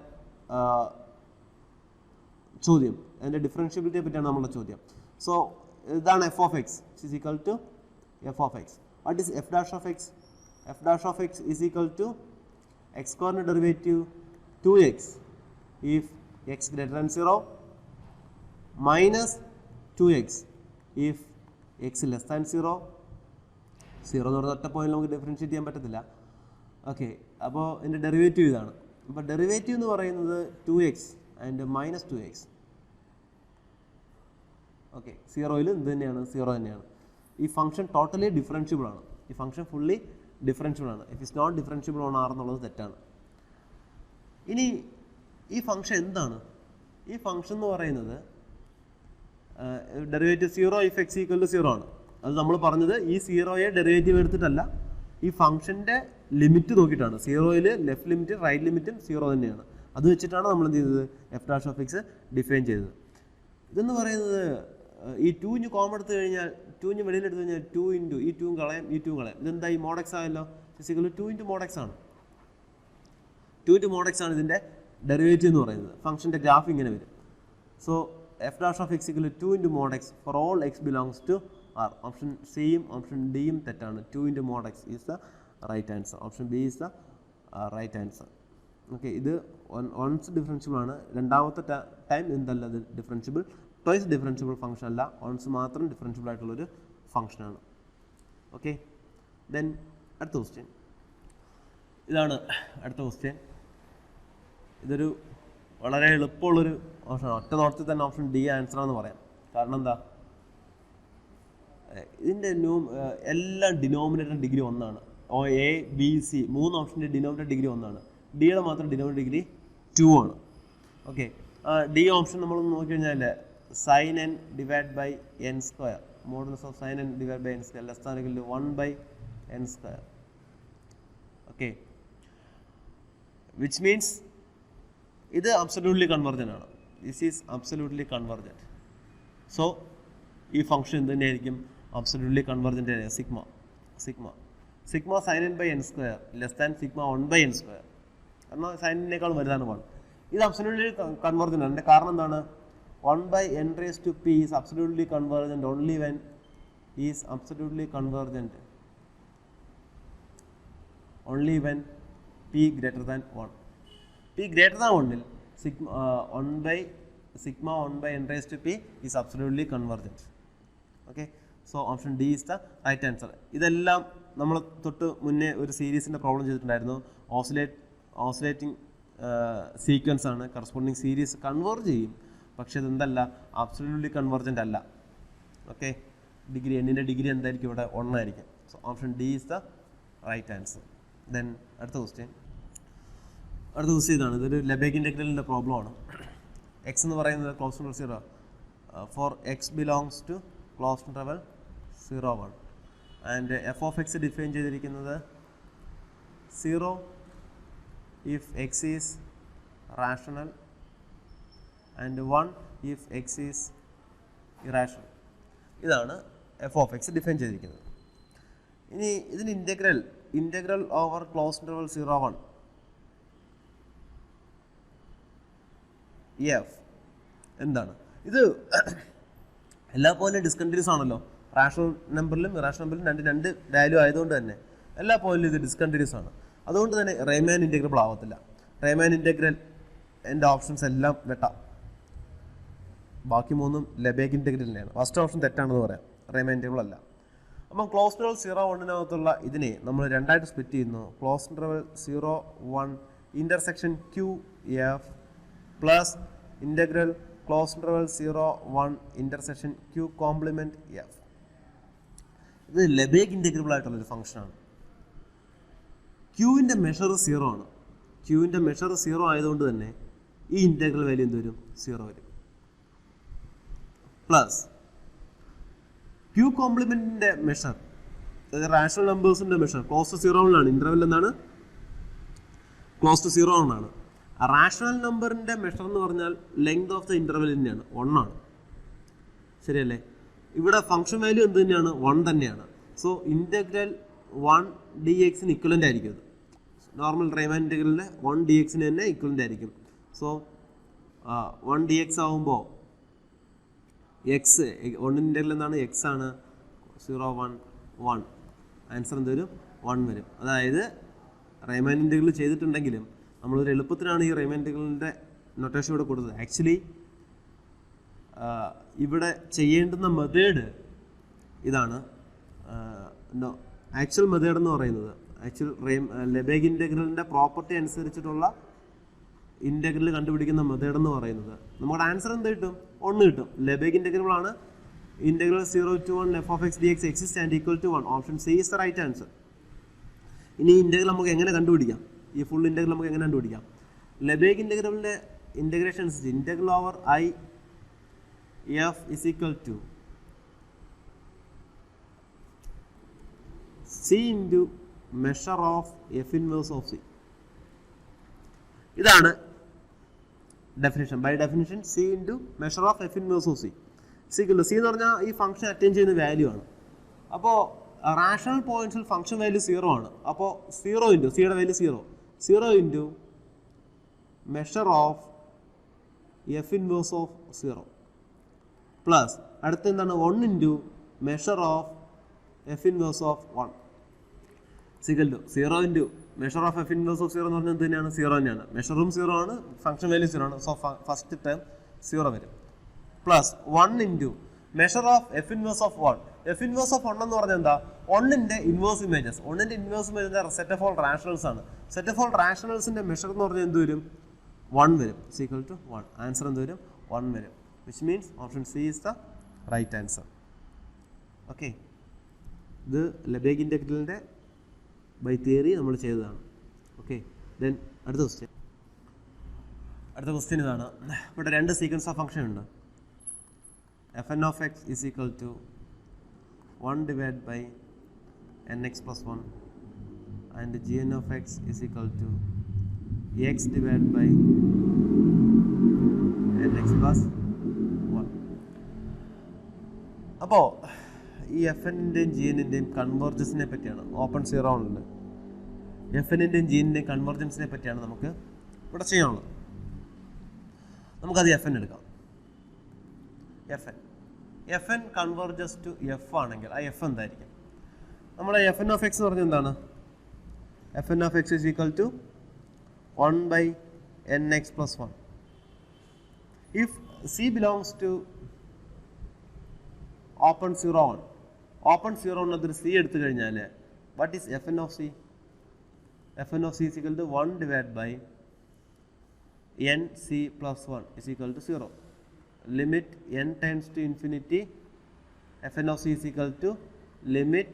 ചോദ്യം. അതിൻ്റെ ഡിഫറൻഷ്യബിലിറ്റിയെ പറ്റിയാണ് നമ്മളുടെ ചോദ്യം. സോ ഇതാണ് f of X is equal to f of x. What is f dash of x? F dash of x is equal to x സ്ക്വയറിൻ്റെ derivative 2x if x greater than 0 minus 2x if x less than 0. 0 എന്ന് പറഞ്ഞ ഒറ്റ പോയിന്റ് നമുക്ക് ഡിഫറൻഷ്യേറ്റ് ചെയ്യാൻ പറ്റത്തില്ല. ഓക്കെ, അപ്പോൾ ഇതിൻ്റെ ഡെറിവേറ്റീവ് ഇതാണ്. അപ്പോൾ ഡെറിവേറ്റീവ് എന്ന് പറയുന്നത് 2x and minus 2x. Okay, 0യിൽ ഇത് തന്നെയാണ്, 0 തന്നെയാണ്. ഈ ഫംഗ്ഷൻ ടോട്ടലി ഡിഫറൻഷ്യബിൾ ആണ്. ഈ ഫംഗ്ഷൻ ഫുള്ളി ഡിഫറൻഷ്യബിൾ ആണ്. If is not differentiable on R എന്നുള്ളത് തെറ്റാണ്. ഇനി ഈ ഫംഗ്ഷൻ എന്താണ്? ഈ ഫംഗ്ഷൻ എന്ന് പറയുന്നത് derivative 0 if x equal to 0 ആണ്. അത് നമ്മൾ പറഞ്ഞത് ഈ 0യെ ഡെറിവേറ്റീവ് എടുത്തിട്ടല്ല, ഈ ഫംഗ്ഷൻ്റെ ലിമിറ്റ് നോക്കിയിട്ടാണ്. 0യിൽ ലെഫ്റ്റ് ലിമിറ്റും റൈറ്റ് ലിമിറ്റും 0 തന്നെയാണ്. അത് വെച്ചിട്ടാണ് നമ്മൾ എന്ത് ചെയ്തത്? F dash of x define ചെയ്തത്. ഇതെന്ന് പറയുന്നത് ഈ 2 കോമൺ എടുത്തു കഴിഞ്ഞാൽ 2 വെളിയിലെടുത്ത് കഴിഞ്ഞാൽ 2 ഇൻറ്റു ഈ 2 കളയാം, ഈ 2 കളയാം. ഇതെന്താ ഈ mod x ആയല്ലോ, ഫിസിക്കൽ 2 ഇൻറ്റു mod x ആണ്. 2 ഇൻറ്റു mod x ആണ് ഇതിൻ്റെ ഡെറിവേറ്റീവ് എന്ന് പറയുന്നത്. ഫംഗ്ഷൻ്റെ ഗ്രാഫ് ഇങ്ങനെ വരും. So f dash of x equal 2 into mod x for all x belongs to R. Option സിയും ഓപ്ഷൻ ഡിയും തെറ്റാണ്. 2 into mod x is the right answer. Option B is the right answer. Okay, ഇത് വൺസ് ഡിഫറൻഷ്യബിൾ ആണ്. രണ്ടാമത്തെ ടൈം എന്തല്ല ഇത് ഡിഫറൻഷ്യബിൾ. ട്വൈസ് ഡിഫറൻഷ്യബിൾ ഫംഗ്ഷൻ അല്ല, വൺസ് മാത്രം ഡിഫറൻഷ്യബിൾ ആയിട്ടുള്ളൊരു ഫംഗ്ഷനാണ്. ഓക്കെ, ദെൻ അടുത്ത ക്വസ്റ്റ്യൻ ഇതാണ്. അടുത്ത ക്വസ്റ്റ്യൻ ഇതൊരു വളരെ എളുപ്പമുള്ളൊരു ഓപ്ഷനാണ്. ഒറ്റ നോട്ടത്തിൽ തന്നെ ഓപ്ഷൻ ഡി ആൻസറാണെന്ന് പറയാം. കാരണം എന്താ, ഇതിൻ്റെ എല്ലാ ഡിനോമിനേറ്റർ ഡിഗ്രി ഒന്നാണ്. എ ബി സി 3 ഓപ്ഷൻ്റെ ഡിനോമിനേറ്റർ ഡിഗ്രി ഒന്നാണ്. ഡിയുടെ മാത്രം ഡിനോമിനേറ്റർ ഡിഗ്രി 2 ആണ്. ഓക്കെ, ഡി ഓപ്ഷൻ നമ്മൾ നോക്കിക്കഴിഞ്ഞാൽ sin n divided by n square, modulus of sin n divided by n square less than or equal to 1 by n square. Okay, which means ഇത് absolutely convergent ആണ്. This is absolutely convergent. So ഈ ഫംഗ്ഷൻ എന്ത് തന്നെയായിരിക്കും? absolutely convergent ആണ്. sigma sin n by n square less than sigma 1 by n square. കാരണം sin n-നേക്കാൾ വലുതാണ് 1. ഇത് absolutely convergent ആണ്. അതിൻ്റെ കാരണം എന്താണ്? 1 by n raised to p is absolutely convergent only when p greater than 1. p greater than 1 sigma 1 by n raised to p is absolutely convergent. Okay, so option D is the right answer. ഇതെല്ലാം നമ്മൾ തൊട്ട് മുന്നേ ഒരു സീരീസിൻ്റെ പ്രോബ്ലം ചെയ്തിട്ടുണ്ടായിരുന്നു. ഓസിലേറ്റിംഗ് സീക്വൻസ് ആണ്. കറസ്പോണ്ടിങ് സീരീസ് കൺവേർജ് ചെയ്യും, പക്ഷേ ഇതെന്തല്ല, അബ്സല്യൂട്ട്ലി കൺവർജൻ്റ് അല്ല. ഓക്കെ, ഡിഗ്രി എന്നിൻ്റെ ഡിഗ്രി എന്തായിരിക്കും ഇവിടെ 1 ആയിരിക്കും. So option D is the right answer. Then അടുത്ത ക്വസ്റ്റ്യൻ ഇതാണ്. ഇതൊരു ലെബേഗ് ഇൻ്റഗ്രലിൻ്റെ പ്രോബ്ലമാണ്. എക്സ് എന്ന് പറയുന്നത് close interval 0 for x belongs to close interval 0, 1 and f of x define ചെയ്തിരിക്കുന്നത് 0 if x is rational and 1 if x is irrational. ഇതാണ് എഫ് ഓഫ് എക്സ് ഡിഫൈൻ ചെയ്തിരിക്കുന്നത്. ഇനി ഇതിന് integral over close interval 0, 1 F എന്താണ്? ഇത് എല്ലാ പോയിന്റും ഡിസ്കണ്ടിന്യൂസ് ആണല്ലോ. റാഷണൽ നമ്പറിലും ഇറാഷണൽ നമ്പറിലും രണ്ട് വാല്യൂ ആയതുകൊണ്ട് തന്നെ എല്ലാ പോയിന്റിലും ഇത് ഡിസ്കണ്ടിന്യൂസ് ആണ്. അതുകൊണ്ട് തന്നെ റൈമാൻ ഇൻ്റഗ്രബിൾ ആവത്തില്ല. റൈമാൻ ഇൻ്റഗ്രൽ എൻ്റെ ഓപ്ഷൻസ് എല്ലാം വെട്ടാം. ബാക്കി 3ഉം ലെബേഗ് ഇൻ്റഗ്രൽ തന്നെയാണ്. ഫസ്റ്റ് ഓപ്ഷൻ തെറ്റാണെന്ന് പറയാം, റൈമാൻ ഇൻ്റഗ്രബിൾ അല്ല. അപ്പം ക്ലോസ് ഇൻ്റർവൽ 0, 1-നകത്തുള്ള ഇതിനെ നമ്മൾ രണ്ടായിട്ട് സ്പ്ലിറ്റ് ചെയ്യുന്നു. Close interval 0, 1 intersection Q f plus integral close interval 0 1 intersection Q complement f. ഇത് ലെബേഗ് ഇൻ്റഗ്രബിൾ ആയിട്ടുള്ളൊരു ഫംഗ്ഷനാണ്. ക്യൂവിൻ്റെ മെഷർ 0 ആണ്. ക്യൂവിൻ്റെ മെഷർ 0 ആയതുകൊണ്ട് തന്നെ ഈ ഇൻ്റഗ്രൽ വാല്യൂ എന്ത് വരും? 0 വരും. പ്ലസ് ക്യൂ കോംപ്ലിമെൻറ്റിൻ്റെ മെഷർ, അതായത് റാഷണൽ നമ്പേഴ്സിൻ്റെ മെഷർ ക്ലോസ് ടു 0 ആണ്. ഇൻ്റർവെൽ എന്താണ്? ക്ലോസ് ടു 0 ആണ്. റാഷണൽ നമ്പറിൻ്റെ മെഷർ എന്ന് പറഞ്ഞാൽ ലെങ്ത് ഓഫ് ദ ഇൻ്റർവെൽ തന്നെയാണ്, 1 ആണ്. ശരിയല്ലേ? ഇവിടെ ഫംഗ്ഷൻ വാല്യൂ എന്ത് തന്നെയാണ്? 1 തന്നെയാണ്. സോ ഇൻ്റഗ്രൽ 1 dx ഇക്വലൻ്റ് ആയിരിക്കും. അത് നോർമൽ റൈമാൻ ഇൻ്റഗ്രലിൻ്റെ 1 dx തന്നെ ഇക്വലൻ്റ് ആയിരിക്കും. സോ 1 dx ആവുമ്പോൾ എക്സ് 1 ഇൻ്റഗ്രൽ എന്താണ്? എക്സ് ആണ്. 0 1 1 ആൻസർ എന്ത് വരും? 1 വരും. അതായത് റൈമാൻ ഇൻ്റഗ്രൽ ചെയ്തിട്ടുണ്ടെങ്കിലും നമ്മളൊരു എളുപ്പത്തിനാണ് ഈ റൈമാൻ ഇൻ്റഗ്രലിൻ്റെ നൊട്ടേഷൻ ഇവിടെ കൊടുത്തത്. ആക്ച്വലി ഇവിടെ ചെയ്യേണ്ടുന്ന മെത്തേഡ് ഇതാണ്. ആക്ച്വൽ മെത്തേഡ് എന്ന് പറയുന്നത് ആക്ച്വൽ ലെബേഗ് ഇൻ്റഗ്രലിൻ്റെ പ്രോപ്പർട്ടി അനുസരിച്ചിട്ടുള്ള ഇൻ്റഗ്രൽ കണ്ടുപിടിക്കുന്ന മെത്തേഡ് എന്ന് പറയുന്നത് നമ്മുടെ ആൻസർ എന്ത് കിട്ടും? 1 കിട്ടും. ലെബേഗ് ഇൻ്റഗ്രബിൾ ആണ്. Integral 0 to 1 f of x dx exists and equal to 1. Option C is the right answer. ഇനി ഇൻ്റഗ്രൽ നമുക്ക് എങ്ങനെ കണ്ടുപിടിക്കാം? ഈ ഫുൾ ഇൻ്റഗ്രൽ നമുക്ക് എങ്ങനെ കണ്ടുപിടിക്കാം? ലെബേഗ് ഇൻ്റഗ്രബിളിൻ്റെ ഇൻ്റഗ്രേഷൻ അനുസരിച്ച് integral over I f is equal to c into measure of F inverse of c. ഇതാണ് definition. By definition c into measure of F inverse of c. C എന്ന് പറഞ്ഞാൽ ഈ ഫംഗ്ഷൻ അറ്റൈൻ ചെയ്യുന്ന വാല്യൂ ആണ്. അപ്പോൾ റാഷണൽ പോയിന്റ്സിൽ ഫംഗ്ഷൻ വാല്യൂ 0 ആണ്. അപ്പോൾ 0 ഇൻറ്റു സിയുടെ value 0 into measure of F inverse of 0 plus അടുത്ത എന്താണ്? 1 into measure of F inverse of 1 equal to 0 into measure of F inverse of 0 എന്ന് പറഞ്ഞാൽ എന്ത് തന്നെയാണ്? 0 തന്നെയാണ്. മെഷറും 0 ആണ്, ഫംഗ്ഷൻ വാല്യൂ 0 ആണ്. സോ ഫസ്റ്റ് ടേം 0 വരും. Plus 1 into measure of F inverse of 1. F inverse of 1 എന്ന് പറഞ്ഞാൽ എന്താ? 1ൻ്റെ ഇൻവേഴ്സ് ഇമേജസ്. 1ൻ്റെ inverse image set of all rationals ആണ്. സെറ്റ് ഓഫ് ഓൾ റാഷണൽസിൻ്റെ മെഷർ എന്ന് പറഞ്ഞാൽ എന്ത് വരും? 1 വരും. Equal to 1. ആൻസർ എന്ത് വരും? 1 വരും. Which means option C is the right answer. Okay, ഇത് ലെബേഗ് ഇൻ്റഗ്രലിൻ്റെ ബൈ തിയറി നമ്മൾ ചെയ്തതാണ്. ഓക്കെ, ദെൻ അടുത്ത ക്വസ്റ്റ്യൻ ഇതാണ്. ഇവിടെ 2 സീക്വൻസ് ഓഫ് ഫംഗ്ഷൻ ഉണ്ട്. fn of x is equal to 1 divided by nx plus 1 and gn of x is equal to x divided by nx plus 1. അപ്പോൾ ഈ എഫ്എൻ്റെയും ജിഎൻ്റെയും കൺവേർജൻസിനെ പറ്റിയാണ് ഓപ്പൺ 0 ആണുള്ളത്. എഫ്എൻ്റെയും ജിഎൻ്റെയും കൺവേർജൻസിനെ പറ്റിയാണ് നമുക്ക് ഇവിടെ ചെയ്യാനുള്ളത്. നമുക്കത് എഫ്എൻ എടുക്കാം. F N converges to f ആണെങ്കിൽ ആ എഫ് എന്തായിരിക്കും? നമ്മൾ എഫ് എൻ ഓഫ് എക്സ് എന്ന് പറഞ്ഞാൽ എന്താണ്? F N of X is equal to 1 by nx plus 1. If C belongs to open 0 1, open 0 എന്നതൊരു സി എടുത്തു കഴിഞ്ഞാൽ what is F N of C? F N of C is equal to 1 divided by nc plus 1 is equal to 0. Limit n tends to infinity, fn of c is equal to limit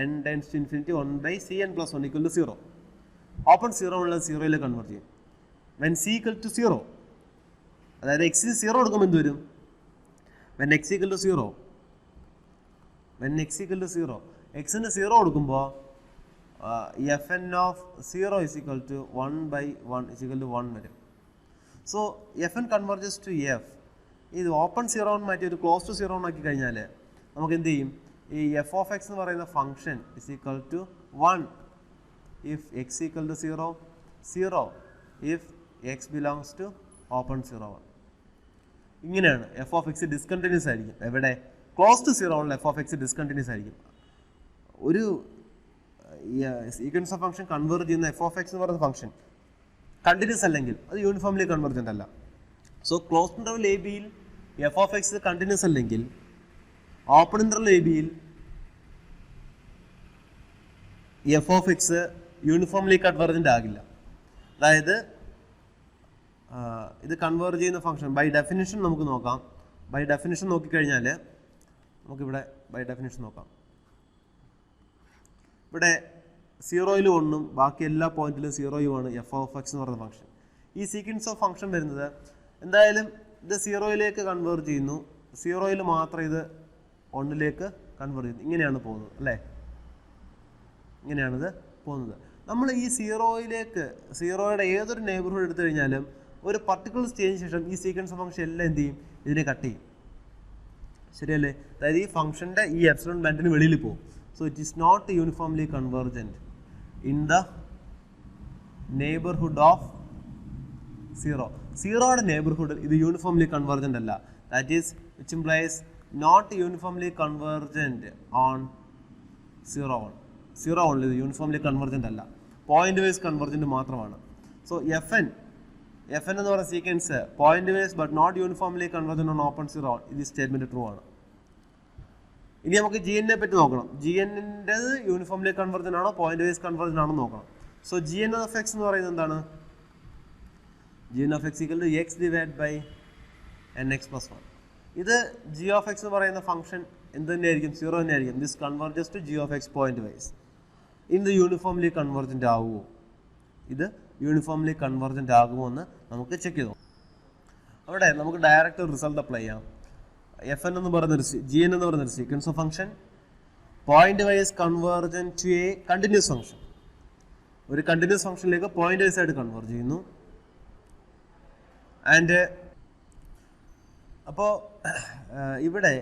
n tends to infinity 1 by cn plus 1 equal to 0. Open 0 ഉള്ളത് 0 കൺവേർട്ട് ചെയ്യും. വെൻ c equal to 0, അതായത് x 0 കൊടുക്കുമ്പോൾ എന്ത് വരും? When x equal to 0, x ന് 0 കൊടുക്കുമ്പോൾ fn of 0 is equal to 1 by 1 is equal to 1 വരും. So fn converges to f. ഇത് ഓപ്പൺ 0 മാറ്റി ഒരു ക്ലോസ് ടു 0 ആക്കി കഴിഞ്ഞാൽ നമുക്ക് എന്ത് ചെയ്യും? ഈ എഫ് ഓഫ് എക്സ് എന്ന് പറയുന്ന function is equal to 1 if x equal to 0, 0 if x belongs to open 0 1. ഇങ്ങനെയാണ് എഫ് ഓഫ് എക്സ് ഡിസ്കണ്ടിന്യൂസ് ആയിരിക്കും. എവിടെ? Close to 0 f of x discontinuous ആയിരിക്കും. ഒരു സീക്വൻസ് ഓഫ് ഫംഗ്ഷൻ കൺവേർട്ട് ചെയ്യുന്ന എഫ് ഓഫ് എക്സ് എന്ന് പറയുന്ന ഫംഗ്ഷൻ കണ്ടിന്യൂസ് അല്ലെങ്കിൽ അത് യൂണിഫോംലി കൺവേർജൻ്റ് അല്ല. സോ ക്ലോസ് ഇൻ്റർവൽ എ ബിയിൽ എഫ് ഓഫ് എക്സ് കണ്ടിന്യൂസ് അല്ലെങ്കിൽ ഓപ്പൺ ഇൻ്റർവൽ എ ബിയിൽ f of X uniformly convergent ആകില്ല. അതായത് ഇത് കൺവേർജ് ചെയ്യുന്ന ഫംഗ്ഷൻ ബൈ ഡെഫിനിഷൻ നമുക്ക് നോക്കാം. ബൈ ഡെഫിനിഷൻ നോക്കിക്കഴിഞ്ഞാൽ നമുക്കിവിടെ ബൈ ഡെഫിനിഷൻ നോക്കാം. ഇവിടെ 0യിൽ 1ഉം ബാക്കി എല്ലാ പോയിന്റിലും 0യുമാണ് എഫ് ഓഫ് എക്സ് എന്ന് പറയുന്ന ഫംഗ്ഷൻ. ഈ സീക്വൻസ് ഓഫ് ഫംഗ്ഷൻ വരുന്നത് എന്തായാലും ഇത് 0യിലേക്ക് കൺവേർജ് ചെയ്യുന്നു, 0യിൽ മാത്രം ഇത് 1ലേക്ക് കൺവേർട്ട് ചെയ്യുന്നു. ഇങ്ങനെയാണ് പോകുന്നത് അല്ലേ, ഇങ്ങനെയാണിത് പോകുന്നത്. നമ്മൾ ഈ 0യിലേക്ക് 0യുടെ ഏതൊരു നെയ്ബർഹുഡ് എടുത്തു കഴിഞ്ഞാലും ഒരു പർട്ടിക്കുലർ സ്റ്റേജിന് ശേഷം ഈ സീക്വൻസ് ഓഫ് ഫംഗ്ഷൻ എല്ലാം എന്ത് ചെയ്യും, ഇതിനെ കട്ട് ചെയ്യും. ശരിയല്ലേ? അതായത് ഈ ഫംഗ്ഷൻ്റെ ഈ എപ്സിലോൺ ബാൻഡിന് വെളിയിൽ പോകും. So it is not uniformly convergent in the neighbourhood of 0. 0യുടെ നെയ്ബർഹുഡിൽ ഇത് യൂണിഫോംലി കൺവേർജൻ്റ് അല്ല. That is which implies not uniformly convergent on 0 1 ഇത് യൂണിഫോംലി കൺവേർജൻ്റ് അല്ല, പോയിന്റ് വൈസ് കൺവേർജൻറ്റ് മാത്രമാണ്. സോ എഫ് എൻ എന്ന് പറയുന്ന sequence pointwise but not uniformly convergent on open 0 ഇത് സ്റ്റേറ്റ്മെൻറ്റ് ട്രൂ ആണ്. ഇനി നമുക്ക് ജി എന്നെ പറ്റി നോക്കണം. ജി എന്നിൻ്റെത് യൂണിഫോംലി കൺവേർജൻ്റ് ആണോ പോയിന്റ് വൈസ് കൺവേർജൻ്റ് ആണോ നോക്കണം. So g n of x എന്ന് പറയുന്നത് എന്താണ്? G n of x equal to x divide by n x plus 1. ഇത് ജി ഓഫ് എക്സ് എന്ന് പറയുന്ന ഫംഗ്ഷൻ എന്ത് തന്നെയായിരിക്കും? 0 തന്നെയായിരിക്കും. This converges to g of x pointwise. ഇത് യൂണിഫോംലി കൺവേർജൻ്റ് ആകുമോ? ഇത് യൂണിഫോംലി കൺവേർജൻ്റ് ആകുമോ എന്ന് നമുക്ക് ചെക്ക് ചെയ്തു. അവിടെ നമുക്ക് ഡയറക്റ്റ് റിസൾട്ട് അപ്ലൈ ചെയ്യാം. എഫ് എൻ എന്ന് പറയുന്നൊരു ജി എൻ എന്ന് പറയുന്നൊരു sequence of function point vice convergent to a continuous function. ഒരു കണ്ടിന്യൂസ് ഫംഗ്ഷനിലേക്ക് പോയിന്റ് വൈസ് ആയിട്ട് കൺവേർജ് ചെയ്യുന്നു. ആൻഡ് അപ്പോൾ ഇവിടെ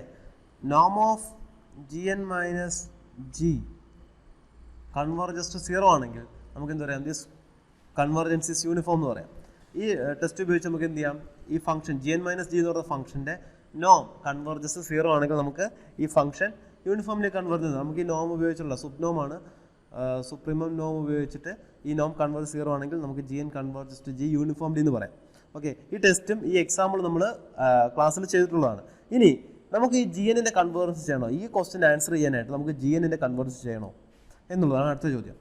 നോം of G N minus G converges to 0 ആണെങ്കിൽ നമുക്ക് എന്ത് പറയാം? ദിസ് കൺവേർജൻസ് ഇസ് യൂണിഫോം എന്ന് പറയാം. ഈ ടെസ്റ്റ് ഉപയോഗിച്ച് നമുക്ക് എന്ത് ചെയ്യാം? ഈ function G N minus G എന്ന് പറയുന്ന ഫംഗ്ഷൻ്റെ നോം കൺവേർജസ് 0 ആണെങ്കിൽ നമുക്ക് ഈ ഫംഗ്ഷൻ യൂണിഫോംലി കൺവേർജ് ചെയ്യുന്നത്. നമുക്ക് ഈ നോം ഉപയോഗിച്ചുള്ള സുപ്നോമാണ്, സുപ്രീമം നോം ഉപയോഗിച്ചിട്ട് ഈ നോം കൺവേർജ് 0 ആണെങ്കിൽ നമുക്ക് g n converges to g uniformly എന്ന് പറയാം. ഓക്കെ, ഈ ടെസ്റ്റും ഈ എക്സാമ്പിൾ നമ്മൾ ക്ലാസ്സിൽ ചെയ്തിട്ടുള്ളതാണ്. ഇനി നമുക്ക് ഈ ജി എന്നിൻ്റെ കൺവേർജൻസ് ചെയ്യണോ? ഈ ക്വസ്റ്റ്യൻ ആൻസർ ചെയ്യാനായിട്ട് നമുക്ക് ജി എന്നിൻ്റെ കൺവേർജൻസ് ചെയ്യണോ എന്നുള്ളതാണ് അടുത്ത ചോദ്യം.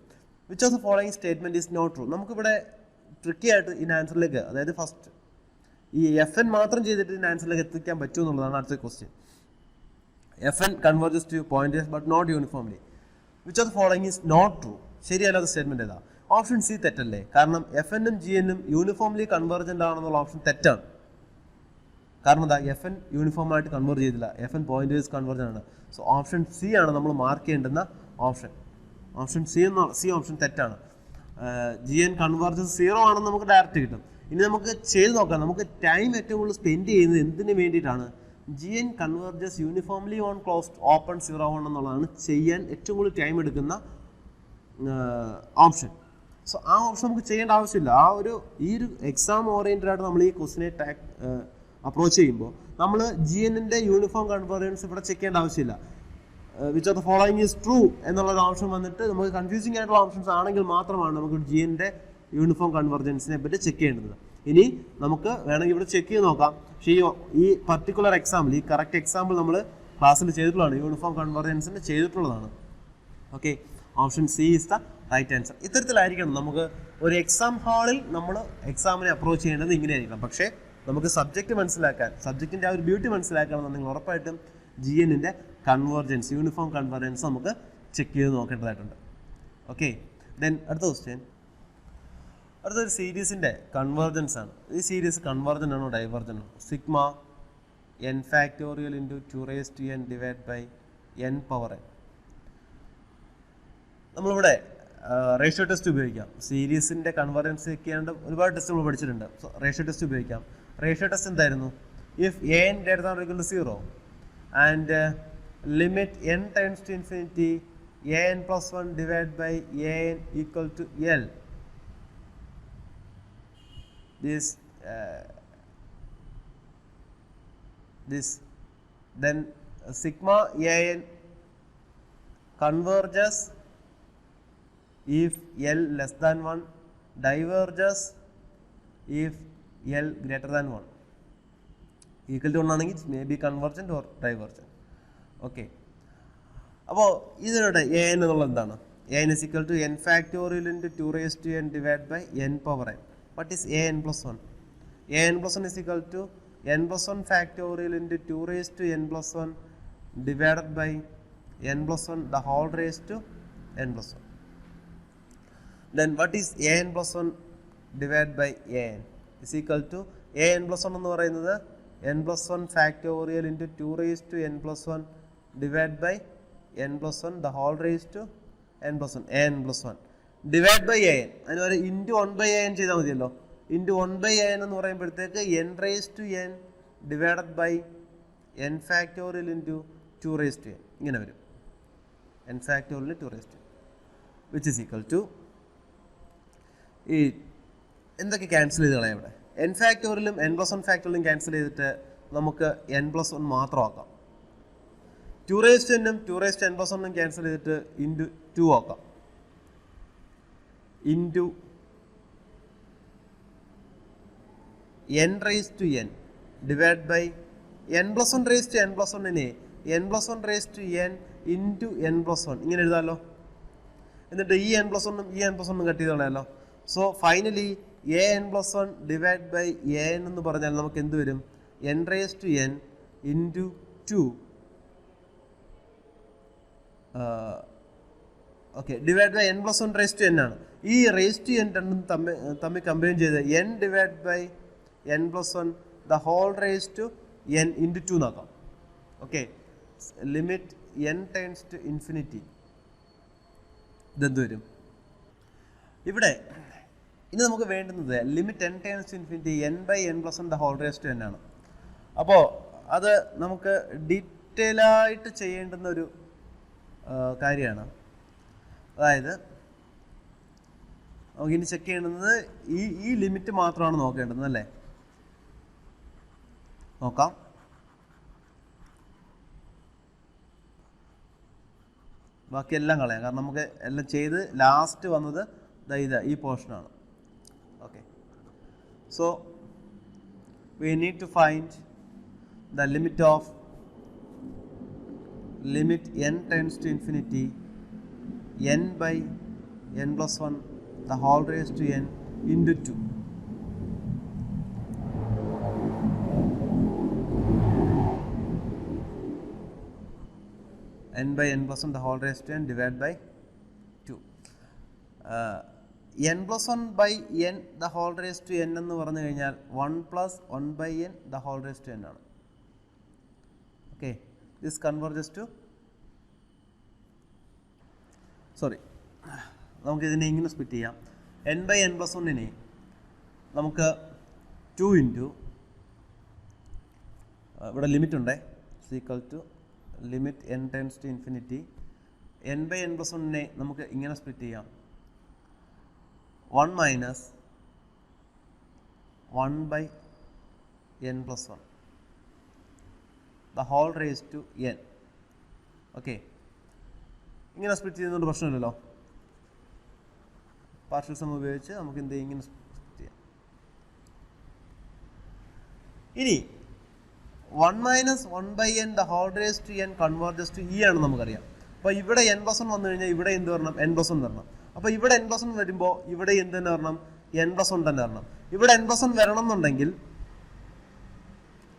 Which of the following statement is not true? നമുക്കിവിടെ ട്രിക്കി ആയിട്ട് ഇതിൻ്റെ ആൻസറിലേക്ക്, അതായത് ഫസ്റ്റ് ഈ എഫ് എൻ മാത്രം ചെയ്തിട്ട് ഇതിൻ്റെ ആൻസറിലേക്ക് എത്തിക്കാൻ പറ്റുമോ എന്നുള്ളതാണ് അടുത്ത question. F N converges to point but not uniformly. Which of the following is not true? ശരിയല്ലാത്ത സ്റ്റേറ്റ്മെൻറ്റ് ഏതാ? ഓപ്ഷൻ സി തെറ്റല്ലേ? കാരണം എഫ് എന്നും ജി എന്നും യൂണിഫോംലി കൺവേർജൻ്റ് ആണെന്നുള്ള ഓപ്ഷൻ തെറ്റാണ്. കാരണം എന്താ? എഫ് എൻ യൂണിഫോം ആയിട്ട് കൺവേർജ് ചെയ്തില്ല, F end point wise convergent ആണ്. സോ ഓപ്ഷൻ സി ആണ് നമ്മൾ മാർക്ക് ചെയ്യേണ്ടുന്ന ഓപ്ഷൻ. ഓപ്ഷൻ സി ഓപ്ഷൻ തെറ്റാണ്. ജി എൻ കൺവേർജൻസ് 0 ആണെന്ന് നമുക്ക് ഡയറക്റ്റ് കിട്ടും. ഇനി നമുക്ക് ചെയ്ത് നോക്കാം. നമുക്ക് ടൈം ഏറ്റവും കൂടുതൽ സ്പെൻഡ് ചെയ്യുന്നത് എന്തിനു വേണ്ടിയിട്ടാണ്? G n converges uniformly on closed open 0 എന്നുള്ളതാണ് ചെയ്യാൻ ഏറ്റവും കൂടുതൽ ടൈം എടുക്കുന്ന ഓപ്ഷൻ. സോ ആ ഓപ്ഷൻ നമുക്ക് ചെയ്യേണ്ട ആവശ്യമില്ല. ഈ ഒരു എക്സാം ഓറിയൻറ്റഡ് ആയിട്ട് നമ്മൾ ഈ ക്വസ്റ്റിനെ അപ്രോച്ച് ചെയ്യുമ്പോൾ നമ്മൾ ജി എന്നിൻ്റെ യൂണിഫോം കൺവേർജൻസ് ഇവിടെ ചെക്ക് ചെയ്യേണ്ട ആവശ്യമില്ല. Which of the following is true എന്നുള്ളൊരു ഓപ്ഷൻ വന്നിട്ട് നമുക്ക് കൺഫ്യൂസിംഗ് ആയിട്ടുള്ള ഓപ്ഷൻസ് ആണെങ്കിൽ മാത്രമാണ് നമുക്ക് ജി എൻ്റെ യൂണിഫോം കൺവേർജൻസിനെ പറ്റി ചെക്ക് ചെയ്യേണ്ടത്. ഇനി നമുക്ക് വേണമെങ്കിൽ ഇവിടെ ചെക്ക് ചെയ്ത് നോക്കാം. പക്ഷേ ഈ പർട്ടിക്കുലർ എക്സാമ്പിൾ, ഈ കറക്റ്റ് എക്സാമ്പിൾ നമ്മൾ ക്ലാസ്സിൽ ചെയ്തിട്ടുള്ളതാണ്, യൂണിഫോം കൺവേർജൻസിന് ചെയ്തിട്ടുള്ളതാണ്. Okay, option C is the right answer. ഇത്തരത്തിലായിരിക്കണം നമുക്ക് ഒരു എക്സാം ഹാളിൽ നമ്മൾ എക്സാമിനെ അപ്രോച്ച് ചെയ്യേണ്ടത്, ഇങ്ങനെയായിരിക്കണം. പക്ഷേ നമുക്ക് സബ്ജക്റ്റ് മനസ്സിലാക്കാൻ, സബ്ജക്റ്റിൻ്റെ ആ ഒരു ബ്യൂട്ടി മനസ്സിലാക്കണമെന്നുണ്ടെങ്കിൽ ഉറപ്പായിട്ടും ജി എന്നിൻ്റെ കൺവേർജൻസ്, യൂണിഫോം കൺവേർജൻസ് നമുക്ക് ചെക്ക് ചെയ്ത് നോക്കേണ്ടതായിട്ടുണ്ട്. ഓക്കെ, ദെൻ അടുത്ത ക്വസ്റ്റ്യൻ, അടുത്തൊരു സീരീസിൻ്റെ കൺവേർജൻസ് ആണ്. ഈ സീരീസ് കൺവേർജൻ്റ് ആണോ ഡൈവേർജൻ്റ് ആണോ? Sigma n factorial into 2n divide by n power n. നമ്മളിവിടെ റേഷ്യോ ടെസ്റ്റ് ഉപയോഗിക്കാം. സീരീസിൻ്റെ കൺവേർജൻസ് ചെക്ക് ചെയ്യേണ്ട ഒരുപാട് ടെസ്റ്റ് നമ്മൾ പഠിച്ചിട്ടുണ്ട്. സോ റേഷ്യോ ടെസ്റ്റ് ഉപയോഗിക്കാം. റേഷ്യോ ടെസ്റ്റ് എന്തായിരുന്നു? If an greater than or equal to 0 and limit n tends to infinity an plus 1 divided by an equal to L. This then sigma an converges if L less than 1, diverges if L greater than 1. Equal to 1 ആണെങ്കിൽ it may be convergent or divergent. Okay, അപ്പോൾ ഇതിലൂടെ എ എൻ എന്നുള്ളത് എന്താണ്? A n is equal to n factorial into 2n divide by n power n. What is an plus 1? an plus 1 is equal to n plus 1 factorial into 2 raised to n plus 1 divided by n plus 1 the whole raised to n plus 1. Then what is an plus 1 divided by an is equal to an plus 1 എന്ന് പറയുന്നത് n plus 1 factorial into 2 raised to n plus 1 divided by n plus 1 the whole raised to n plus 1 an plus 1 divided by an അതിന് ഒരു into 1 by an ചെയ്താൽ മതിയല്ലോ. into 1 by n എന്ന് പറയുമ്പോഴത്തേക്ക് n raised to n divided by n factorial into 2 raised to n ഇങ്ങനെ വരും. n factorial 2 raised to n which is equal to ഈ എന്തൊക്കെ ക്യാൻസൽ ചെയ്ത് കളയാം ഇവിടെ. n ഫാക്ടോറിയലും n പ്ലസ് 1 ഫാക്ടോറിയലും ക്യാൻസൽ ചെയ്തിട്ട് നമുക്ക് n പ്ലസ് 1 മാത്രമാക്കാം. 2 റേസ് ടു എന്നും 2 raise to n plus 1 cancel ചെയ്തിട്ട് ഇൻറ്റു 2 ആക്കാം. Into n raise to n divide by n plus 1 raise to n plus 1നെ n plus 1 raise to n into n plus 1 ഇങ്ങനെ എഴുതാമല്ലോ. എന്നിട്ട് ഈ n പ്ലസ് 1ഉം ഈ n പ്ലസ് 1ഉം കട്ട് ചെയ്ത് കളയാമല്ലോ. So finally an plus 1 divided by an എന്ന് പറഞ്ഞാൽ നമുക്ക് എന്ത് വരും? n raised to n into 2 okay divide by n plus 1 raised to n ആണ്. ഈ raised to n രണ്ടും തമ്മിൽ കമ്പൈൻ ചെയ്ത് n divided by n plus 1 the whole raised to n into 2 നോക്കാം. Okay limit n tends to infinity ഇതെന്ത് വരും? ഇവിടെ ഇനി നമുക്ക് വേണ്ടുന്നത് limit n tends to infinity n by n plus 1 the whole raised to n ആണ്. അപ്പോൾ അത് നമുക്ക് ഡീറ്റെയിൽ ആയിട്ട് ചെയ്യേണ്ടുന്ന ഒരു കാര്യമാണ്. അതായത് നമുക്കിനി ചെക്ക് ചെയ്യേണ്ടുന്നത് ഈ ലിമിറ്റ് മാത്രമാണ് നോക്കേണ്ടത് അല്ലേ. നോക്കാം. ബാക്കിയെല്ലാം കളയാം, കാരണം നമുക്ക് എല്ലാം ചെയ്ത് ലാസ്റ്റ് വന്നത് ഇതാ ഈ പോർഷനാണ്. Okay, so we need to find the limit of limit n tends to infinity n by n plus 1 the whole raised to n into 2. n by n plus 1 the whole raised to n divided by 2. n plus 1 by n the whole raised to n എന്ന് പറഞ്ഞു കഴിഞ്ഞാൽ 1 plus 1 by n the whole raised to n ആണ്. ഓക്കെ this converges to നമുക്കിതിനെ ഇങ്ങനെ സ്പ്ലിറ്റ് ചെയ്യാം. n by n plus 1നെ നമുക്ക് 2 ഇൻറ്റു ഇവിടെ ലിമിറ്റ് ഉണ്ടേ equal to limit n tends to infinity n by n plus 1നെ നമുക്ക് ഇങ്ങനെ സ്പ്ലിറ്റ് ചെയ്യാം. 1 minus 1 by n plus 1 the whole raised to n. Okay ഇങ്ങനെ സ്പ്ലിറ്റ് ചെയ്യുന്നതുകൊണ്ട് പ്രശ്നമില്ലല്ലോ. പാർഷ്യൽ സം ഉപയോഗിച്ച് നമുക്ക് എന്ത് ഇങ്ങനെ സ്പ്ലിറ്റ് ചെയ്യാം. ഇനി 1 minus 1 by n the whole raised to n converges to e ആണ് നമുക്കറിയാം. അപ്പോൾ ഇവിടെ n plus 1 വന്നു കഴിഞ്ഞാൽ ഇവിടെ എന്ത് വരണം? n plus 1 വരണം. അപ്പോൾ ഇവിടെ n plus 1 വരുമ്പോൾ ഇവിടെ എന്ത് തന്നെ വരണം? n plus 1 തന്നെ വരണം. ഇവിടെ n plus 1 വരണം എന്നുണ്ടെങ്കിൽ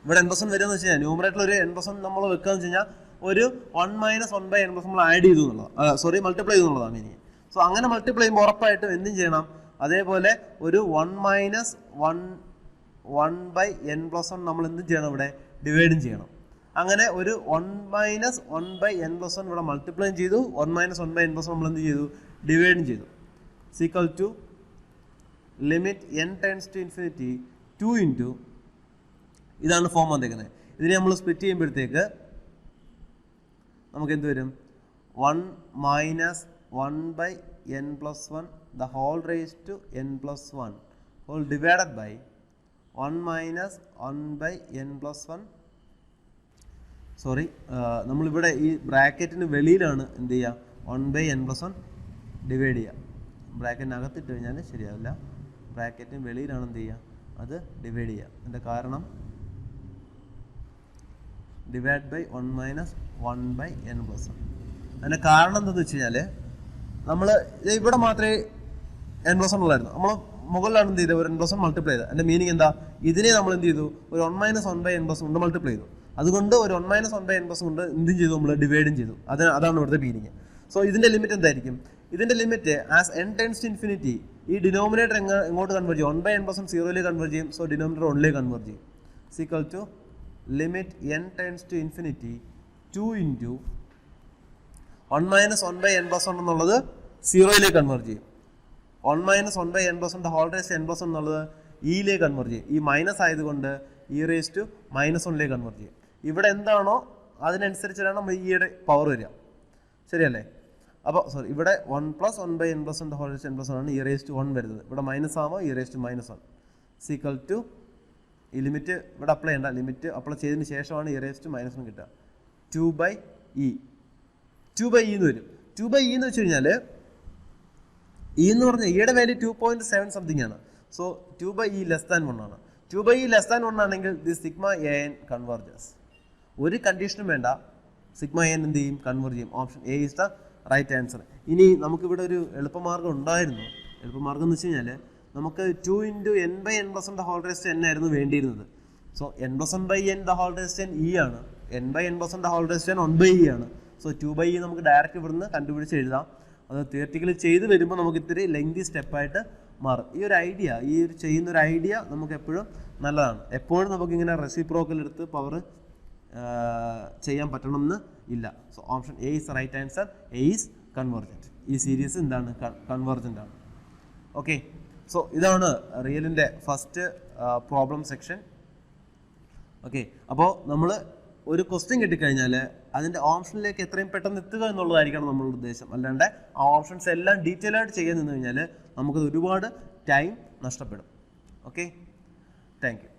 ഇവിടെ n plus 1 വരിക എന്ന് വെച്ച് കഴിഞ്ഞാൽ ന്യൂമറേറ്ററിൽ ഒരു n plus 1 നമ്മൾ വെക്കുക എന്ന് വെച്ച് കഴിഞ്ഞാൽ ഒരു 1 minus 1 by n plus നമ്മൾ ആഡ് ചെയ്തു എന്നുള്ളതാണ്, മൾട്ടിപ്ലൈ ചെയ്തു എന്നുള്ളതാണ് മീനിങ്. സോ അങ്ങനെ മൾട്ടിപ്ലൈ ചെയ്യുമ്പോൾ ഉറപ്പായിട്ടും എന്തും ചെയ്യണം, അതേപോലെ ഒരു 1 minus 1 by n plus 1 നമ്മൾ എന്തും ചെയ്യണം, ഇവിടെ ഡിവൈഡും ചെയ്യണം. അങ്ങനെ ഒരു 1 minus 1 by n plus 1 ഇവിടെ മൾട്ടിപ്ലൈ ചെയ്തു, 1 minus 1 by n plus 1 നമ്മൾ എന്ത് ചെയ്തു, ഡിവൈഡും ചെയ്തു. Equal to limit n tends to infinity 2 into ഇതാണ് ഫോം വന്നേക്കുന്നത്. ഇതിനെ നമ്മൾ സ്പ്ലിറ്റ് ചെയ്യുമ്പോഴത്തേക്ക് നമുക്ക് എന്ത് വരും? 1 minus 1 by n plus 1 the whole raised to n plus 1 whole divided by 1 minus 1 by n plus 1. നമ്മളിവിടെ ഈ ബ്രാക്കറ്റിന് വെളിയിലാണ് എന്ത് ചെയ്യുക, 1 by n plus 1 ഡിവൈഡ് ചെയ്യുക. ബ്രാക്കറ്റിനകത്തിട്ട് കഴിഞ്ഞാൽ ശരിയാവില്ല, ബ്രാക്കറ്റിന് വെളിയിലാണ് എന്ത് ചെയ്യുക, അത് ഡിവൈഡ് ചെയ്യുക. അതിൻ്റെ കാരണം divide by 1 minus 1 by n plus 1. അതിൻ്റെ കാരണം എന്താണെന്ന് വെച്ച് കഴിഞ്ഞാൽ നമ്മൾ ഇവിടെ മാത്രമേ n plus 1 ഉള്ളായിരുന്നു, നമ്മൾ മുകളിലാണ് എന്ത് ചെയ്തത്, ഒരു n+1 മൾട്ടിപ്ലൈ ചെയ്തത്. അതിന്റെ മീനിങ് എന്താ, ഇതിനെ നമ്മൾ എന്ത് ചെയ്തു, ഒരു 1 - 1/n+1 കൊണ്ട് മൾട്ടിപ്ലൈ ചെയ്തു. അതുകൊണ്ട് ഒരു 1 - 1/n+1 കൊണ്ട് എന്തും ചെയ്തു, നമ്മൾ ഡിവൈഡും ചെയ്തു. അതാണ് ഇവിടുത്തെ മീനിങ്. സോ ഇതിന്റെ ലിമിറ്റ് എന്തായിരിക്കും, ഇതിന്റെ limit as n tends to infinity, ഈ ഡിനോമിനേറ്റർ എങ്ങോട്ട് കൺവേർട്ട് ചെയ്യും, 1/n+1 0 കൺവേർട്ട് ചെയ്യും. സോ ഡിനോമിനേറ്റർ 1 കൺവേർട്ട് ചെയ്യും. Equal to limit n tends to infinity 2 into 1 - 1/n+1 എന്നുള്ളത് 0 കൺവേർട്ട് ചെയ്യും. 1 - 1/n+1 ഹോൾ റേസ് n+1 എന്നുള്ളത് ഇയിലേക്ക് കൺവേർട്ട് ചെയ്യും. ഈ മൈനസ് ആയതുകൊണ്ട് e⁻⁻1 കൺവേർട്ട് ചെയ്യും. ഇവിടെ എന്താണോ അതിനനുസരിച്ചാണ് നമ്മൾ ഇയുടെ പവർ വരിക, ശരിയല്ലേ? അപ്പോൾ സോറി, ഇവിടെ 1 + 1/n+1 ഹോൾ റേസ് n+1 ആണ് e⁻1 വരുന്നത്. ഇവിടെ മൈനസ് ആകുമ്പോൾ e⁻1 ഈക്വൽ ടു, ഈ ലിമിറ്റ് ഇവിടെ അപ്ലൈ ചെയ്യേണ്ട, ലിമിറ്റ് അപ്ലൈ ചെയ്തതിന് ശേഷമാണ് e⁻1 കിട്ടുക. 2/e എന്ന് വരും. 2/e എന്ന് വെച്ച് കഴിഞ്ഞാൽ ഇ എന്ന് പറഞ്ഞാൽ ഇയുടെ വാല്യൂ 2.7 സംതിങ് ആണ്. സോ 2/e <1 ആണ്. 2/e <1 ആണെങ്കിൽ ദി സിഗ്മ an കൺവേർജസ്. ഒരു കണ്ടീഷനും വേണ്ട, സിഗ്മ an എന്ത് ചെയ്യും, കൺവേർജ് ചെയ്യും. Option A is the right answer. ഇനി നമുക്കിവിടെ ഒരു എളുപ്പമാർഗ്ഗം ഉണ്ടായിരുന്നു. എളുപ്പമാർഗ്ഗം എന്ന് വെച്ച് കഴിഞ്ഞാൽ നമുക്ക് 2 into n/n+1 whole raise n ആയിരുന്നു വേണ്ടിയിരുന്നത്. So n+1/n whole raise n e ആണ്, n/n+1 whole raise n 1/e ആണ്. സോ 2/e നമുക്ക് ഡയറക്റ്റ് ഇവിടുന്ന് കണ്ടുപിടിച്ച് എഴുതാം. അത് തിയററ്റിക്കലി ചെയ്ത് വരുമ്പോൾ നമുക്ക് ഇത്തിരി ലെങ്തി സ്റ്റെപ്പായിട്ട് മാറും. ഈ ഒരു ചെയ്യുന്ന ഒരു ഐഡിയ നമുക്ക് എപ്പോഴും നല്ലതാണ്. എപ്പോഴും നമുക്കിങ്ങനെ റെസിപ്രോക്കൽ എടുത്ത് പവർ ചെയ്യാൻ പറ്റണമെന്ന് ഇല്ല. So option A is right answer. A is convergent. ഈ സീരീസ് എന്താണ്, കൺവേർജൻ്റ് ആണ്. ഓക്കെ, സോ ഇതാണ് റിയലിൻ്റെ ഫസ്റ്റ് പ്രോബ്ലം സെക്ഷൻ. ഓക്കെ, അപ്പോൾ നമ്മൾ ഒരു ക്വസ്റ്റ്യൻ കിട്ടിക്കഴിഞ്ഞാൽ അതിൻ്റെ ഓപ്ഷനിലേക്ക് എത്രയും പെട്ടെന്ന് എത്തുക എന്നുള്ളതായിരിക്കണം നമ്മളുടെ ഉദ്ദേശം. അല്ലാണ്ട് ആ ഓപ്ഷൻസ് എല്ലാം ഡീറ്റെയിൽ ആയിട്ട് ചെയ്യാൻ നിന്ന് കഴിഞ്ഞാൽ നമുക്കത് ഒരുപാട് ടൈം നഷ്ടപ്പെടും. Okay, thank you.